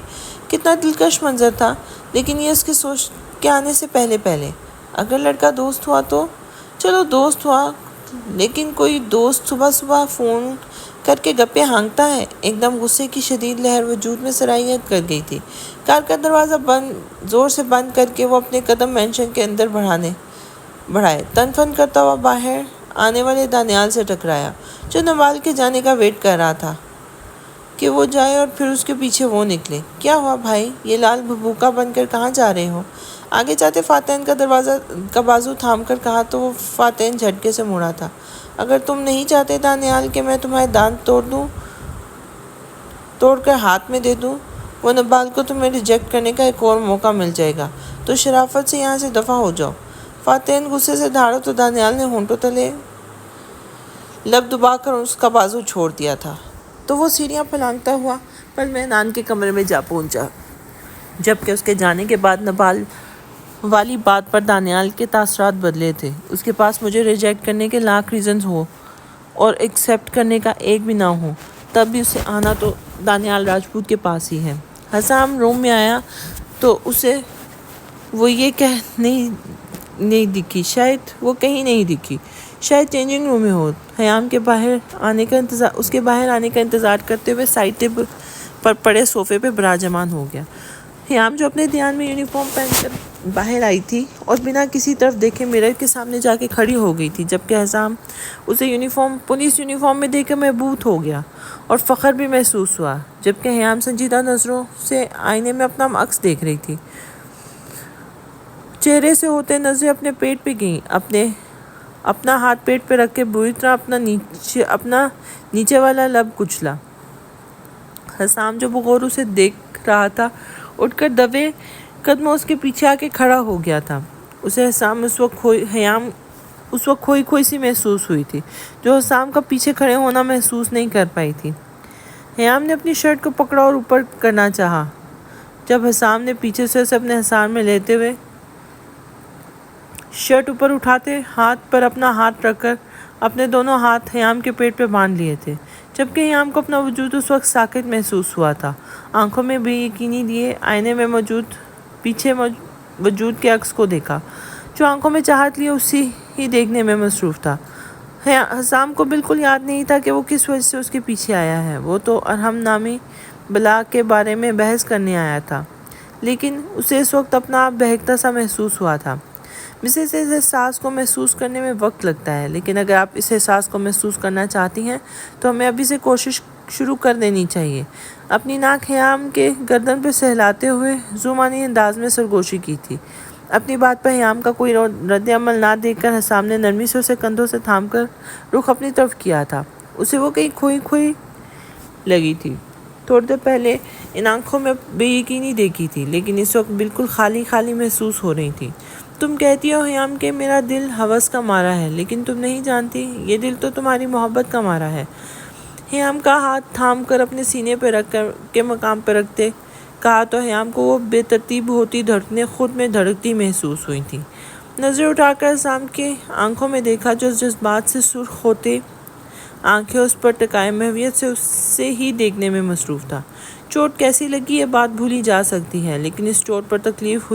[SPEAKER 1] کتنا دلکش منظر تھا، لیکن یہ اس کی سوچ کے آنے سے پہلے اگر لڑکا دوست ہوا تو چلو دوست ہوا، لیکن کوئی دوست صبح صبح فون کر کے گپے ہانکتا ہے۔ ایک دم غصے کی شدید لہر وجود میں سرایت کر گئی تھی۔ کار کا دروازہ زور سے بند کر کے وہ اپنے قدم مینشن کے اندر بڑھائے، تن فن کرتا ہوا باہر آنے والے دانیال سے ٹکرایا، جو نوال کے جانے کا ویٹ کر رہا تھا کہ وہ جائے اور پھر اس کے پیچھے وہ نکلے۔ کیا ہوا بھائی، یہ لال بھبوکا بن کر کہاں جا رہے ہو؟ آگے جاتے فاتحین کا بازو تھام کر کہا تو وہ فاتحین جھٹکے سے مڑا تھا۔ اگر تم نہیں چاہتے دانیال کہ میں تمہارے دانت توڑ کر ہاتھ میں دے دوں، وہ نبال کو تمہیں ریجیکٹ کرنے کا ایک اور موقع مل جائے گا، تو شرافت سے یہاں سے دفع ہو جاؤ۔ فاتحین غصے سے دھاڑا تو دانیال نے ہونٹوں تلے لب دبا کر اس کا بازو چھوڑ دیا تھا، تو وہ سیڑھیاں پھلانگتا ہوا پلمینان کے کمرے میں جا پہنچا، جبکہ اس کے جانے کے بعد نبال والی بات پر دانیال کے تاثرات بدلے تھے۔ اس کے پاس مجھے ریجیکٹ کرنے کے لاکھ ریزنز ہو اور ایکسیپٹ کرنے کا ایک بھی نہ ہو، تب بھی اسے آنا تو دانیال راجپوت کے پاس ہی ہے۔ حسام روم میں آیا تو اسے وہ یہ نہیں دکھی، شاید وہ کہیں نہیں دکھی، شاید چینجنگ روم میں ہو۔ حیام کے اس کے باہر آنے کا انتظار کرتے ہوئے سائڈ ٹیبل پر پڑے صوفے پہ براجمان ہو گیا۔ حیام جو اپنے دھیان میں یونیفارم پہن کر باہر آئی تھی اور بنا کسی طرف دیکھے مرر کے سامنے جا کے کھڑی ہو گئی تھی، جبکہ حسام اسے پولیس یونیفارم میں دیکھ کر محبوط ہو گیا اور فخر بھی محسوس ہوا، جبکہ حیام سنجیدہ نظروں سے آئینے میں اپنا عکس دیکھ رہی تھی۔ چہرے سے ہوتے نظریں اپنے پیٹ پہ گئیں، اپنا ہاتھ پیٹ پہ رکھ کے بری طرح اپنا نیچے والا لب کچلا۔ حسام جو بغور اسے دیکھ رہا تھا اٹھ کر دبے قدموں اس کے پیچھے آ کے کھڑا ہو گیا تھا۔ اسے حسام اس وقت کھوئی سی محسوس ہوئی تھی، جو حسام کا پیچھے کھڑے ہونا محسوس نہیں کر پائی تھی۔ حیام نے اپنی شرٹ کو پکڑا اور اوپر کرنا چاہا، جب حسام نے پیچھے سے اسے اپنے حصار میں لیتے ہوئے شرٹ اوپر اٹھاتے ہاتھ پر اپنا ہاتھ رکھ کر اپنے دونوں ہاتھ حیام کے پیٹ پہ باندھ لیے تھے، جبکہ حیام کو اپنا وجود اس وقت ساکت محسوس ہوا تھا۔ آنکھوں میں بے یقینی لیے آئینے میں پیچھے وجود کے عکس کو دیکھا، جو آنکھوں میں چاہت لیے اسی ہی دیکھنے میں مصروف تھا۔ حسام کو بالکل یاد نہیں تھا کہ وہ کس وجہ سے اس کے پیچھے آیا ہے۔ وہ تو ارحم نامی بلا کے بارے میں بحث کرنے آیا تھا، لیکن اسے اس وقت اپنا آپ بہکتا سا محسوس ہوا تھا۔ مسز اس احساس کو محسوس کرنے میں وقت لگتا ہے، لیکن اگر آپ اس احساس کو محسوس کرنا چاہتی ہیں تو ہمیں ابھی سے کوشش شروع کر دینی چاہیے۔ اپنی ناک حیام کے گردن پہ سہلاتے ہوئے زومانی انداز میں سرگوشی کی تھی۔ اپنی بات پر حیام کا کوئی رد عمل نہ دیکھ کر حسام نے نرمی سے اسے کندھوں سے تھام کر رخ اپنی طرف کیا تھا۔ اسے وہ کہیں کھوئی لگی تھی۔ تھوڑی دیر پہلے ان آنکھوں میں بے یقینی دیکھی تھی، لیکن اس وقت بالکل خالی محسوس ہو رہی تھی۔ تم کہتی ہو حیام کہ میرا دل ہوس کا مارا ہے، لیکن تم نہیں جانتی یہ دل تو تمہاری محبت کا مارا ہے۔ حیام کا ہاتھ تھام کر اپنے سینے پہ رکھ کر کے مقام پہ رکھتے کہا تو حیام کو وہ بے ترتیب ہوتی دھڑکنیں خود میں دھڑکتی محسوس ہوئی تھیں۔ نظر اٹھا کر حسام کی آنکھوں میں دیکھا، جو جذبات سے سرخ ہوتے آنکھیں اس پر ٹکائے محویت سے اسے ہی دیکھنے میں مصروف تھا۔ چوٹ کیسی لگی یہ بات بھولی جا سکتی ہے، لیکن اس چوٹ پر تکلیف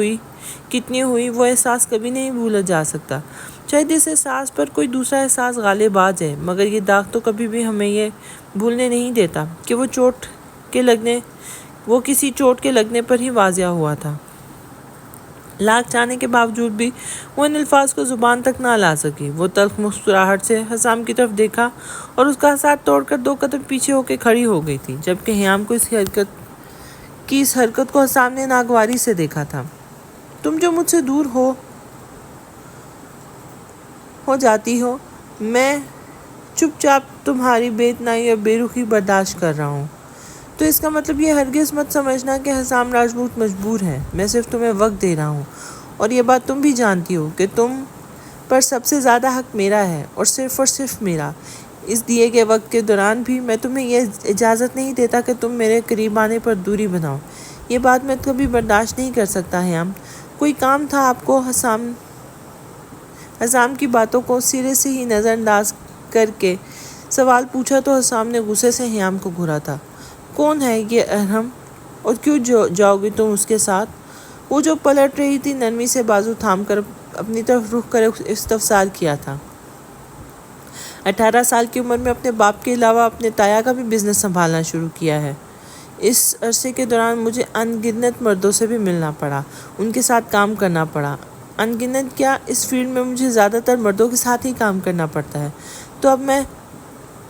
[SPEAKER 1] کتنی ہوئی وہ احساس کبھی نہیں بھولا جا سکتا۔ شاید اس احساس پر کوئی دوسرا احساس غالب آ جائے، مگر یہ داغ تو کبھی بھی ہمیں یہ بھولنے نہیں دیتا کہ وہ کسی چوٹ کے لگنے پر ہی واضح ہوا تھا۔ لاکھ چاہنے کے باوجود بھی وہ ان الفاظ کو زبان تک نہ لا سکی۔ وہ تلخ مسکراہٹ سے حسام کی طرف دیکھا اور اس کا ساتھ توڑ کر 2 قدم پیچھے ہو کے کھڑی ہو گئی تھی، جبکہ حیام کو اس حرکت کو حسام نے ناگواری سے دیکھا تھا۔ تم جو مجھ سے دور ہو جاتی ہو، میں چپ چاپ تمہاری بے اتنائی اور بے رخی برداشت کر رہا ہوں، تو اس کا مطلب یہ ہرگز مت سمجھنا کہ حسام راجپوت مجبور ہے۔ میں صرف تمہیں وقت دے رہا ہوں، اور یہ بات تم بھی جانتی ہو کہ تم پر سب سے زیادہ حق میرا ہے، اور صرف میرا۔ اس دیے گئے وقت کے دوران بھی میں تمہیں یہ اجازت نہیں دیتا کہ تم میرے قریب آنے پر دوری بناؤ۔ یہ بات میں کبھی برداشت نہیں کر سکتا۔ حیام، کوئی کام تھا آپ کو؟ حسام کی باتوں کو سرے سے ہی نظر انداز کر کے سوال پوچھا تو حسام نے غصے سے حیام کو گھورا تھا۔ کون ہے یہ ارحم اور کیوں جاؤ گی تم اس کے ساتھ؟ وہ جو پلٹ رہی تھی نرمی سے بازو تھام کر اپنی طرف رخ کر استفسار کیا تھا۔ 18 سال کی عمر میں اپنے باپ کے علاوہ اپنے تایا کا بھی بزنس سنبھالنا شروع کیا ہے۔ اس عرصے کے دوران مجھے ان گنت مردوں سے بھی ملنا پڑا، ان کے ساتھ کام کرنا پڑا۔ ان گنت کیا، اس فیلڈ میں مجھے زیادہ تر مردوں کے ساتھ ہی کام کرنا پڑتا ہے، تو اب میں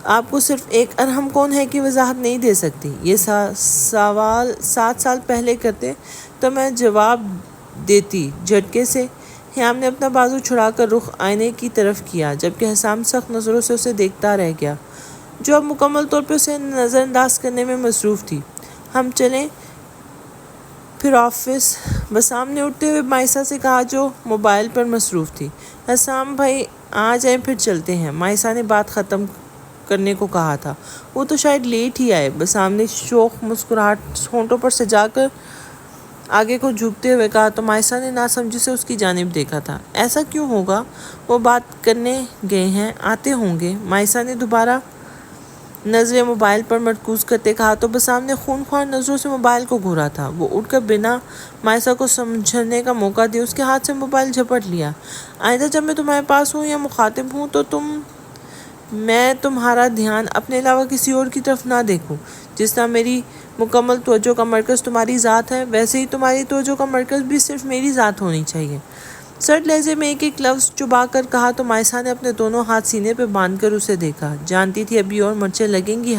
[SPEAKER 1] آپ کو صرف ایک ارحم کون ہے کی وضاحت نہیں دے سکتی۔ یہ سوال 7 سال پہلے کرتے تو میں جواب دیتی جھٹکے سے۔ حیام نے اپنا بازو چھڑا کر رخ آئینے کی طرف کیا، جبکہ حسام سخت نظروں سے اسے دیکھتا رہ گیا، جو اب مکمل طور پہ اسے نظر انداز کرنے میں مصروف تھی۔ ہم چلیں پھر آفس؟ بسام نے اٹھتے ہوئے مائسہ سے کہا، جو موبائل پر مصروف تھی۔ حسام بھائی آ جائیں پھر چلتے ہیں، مائسہ نے بات ختم کرنے کو کہا تھا۔ وہ تو شاید لیٹ ہی آئے، بسام نے شوخ مسکراہٹ ہونٹوں پر سجا کر آگے کو جھکتے ہوئے کہا تو مائسہ نے ناسمجھی سے اس کی جانب دیکھا تھا۔ ایسا کیوں ہوگا؟ وہ بات کرنے گئے ہیں، آتے ہوں گے، مائسہ نے دوبارہ نظریں موبائل پر مرکوز کرتے کہا تو بسام نے خونخوار نظروں سے موبائل کو گھورا تھا۔ وہ اٹھ کر بنا مائسہ کو سمجھنے کا موقع دیے اس کے ہاتھ سے موبائل جھپٹ لیا۔ آئندہ جب میں تمہارے پاس ہوں یا مخاطب ہوں تو میں تمہارا دھیان اپنے علاوہ کسی اور کی طرف نہ دیکھوں۔ جس طرح میری مکمل توجہ کا مرکز تمہاری ذات ہے، ویسے ہی تمہاری توجہ کا مرکز بھی صرف میری ذات ہونی چاہیے۔ سرد لہجے میں ایک ایک لفظ چبا کر کہا تو مائسہ نے اپنے دونوں ہاتھ سینے پہ باندھ کر اسے دیکھا، جانتی تھی ابھی اور مرچیں لگیں گی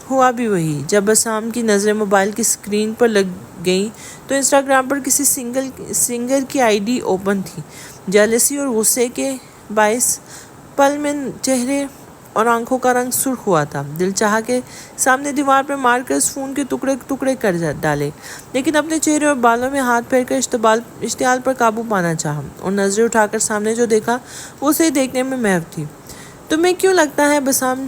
[SPEAKER 1] ہوا بھی وہی۔ جب بسام کی نظریں موبائل کی اسکرین پر لگ گئیں تو انسٹاگرام پر کسی سنگر کی آئی ڈی اوپن تھی۔ جیلسی اور غصے کے باعث پل میں چہرے اور آنکھوں کا رنگ سرخ ہوا تھا۔ دل چاہا کہ سامنے دیوار پر مار کر اس فون کے ٹکڑے ٹکڑے کر ڈالے، لیکن اپنے چہرے اور بالوں میں ہاتھ پھیر کر اشتعال پر قابو پانا چاہا اور نظریں اٹھا کر سامنے جو دیکھا وہ اسے دیکھنے میں محو تھی۔ تمہیں کیوں لگتا ہے بسام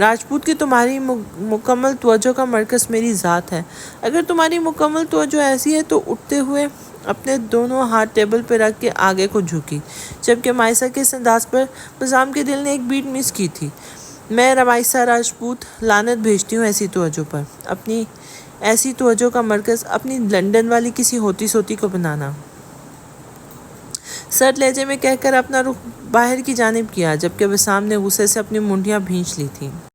[SPEAKER 1] راجپوت کہ تمہاری مکمل توجہ کا مرکز میری ذات ہے؟ اگر تمہاری مکمل توجہ ایسی ہے تو اٹھتے ہوئے اپنے دونوں ہاتھ ٹیبل پہ رکھ کے آگے کو جھکی، جبکہ مائسہ کے اس انداز پر بسام کے دل نے ایک بیٹ مس کی تھی۔ میں مائسہ راجپوت لعنت بھیجتی ہوں ایسی توجہ پر، اپنی ایسی توجہ کا مرکز اپنی لندن والی کسی ہوتی سوتی کو بنانا۔ سرد لہجے میں کہہ کر اپنا رخ باہر کی جانب کیا، جبکہ بسام نے غصے سے اپنی منڈیاں بھینچ لی تھیں۔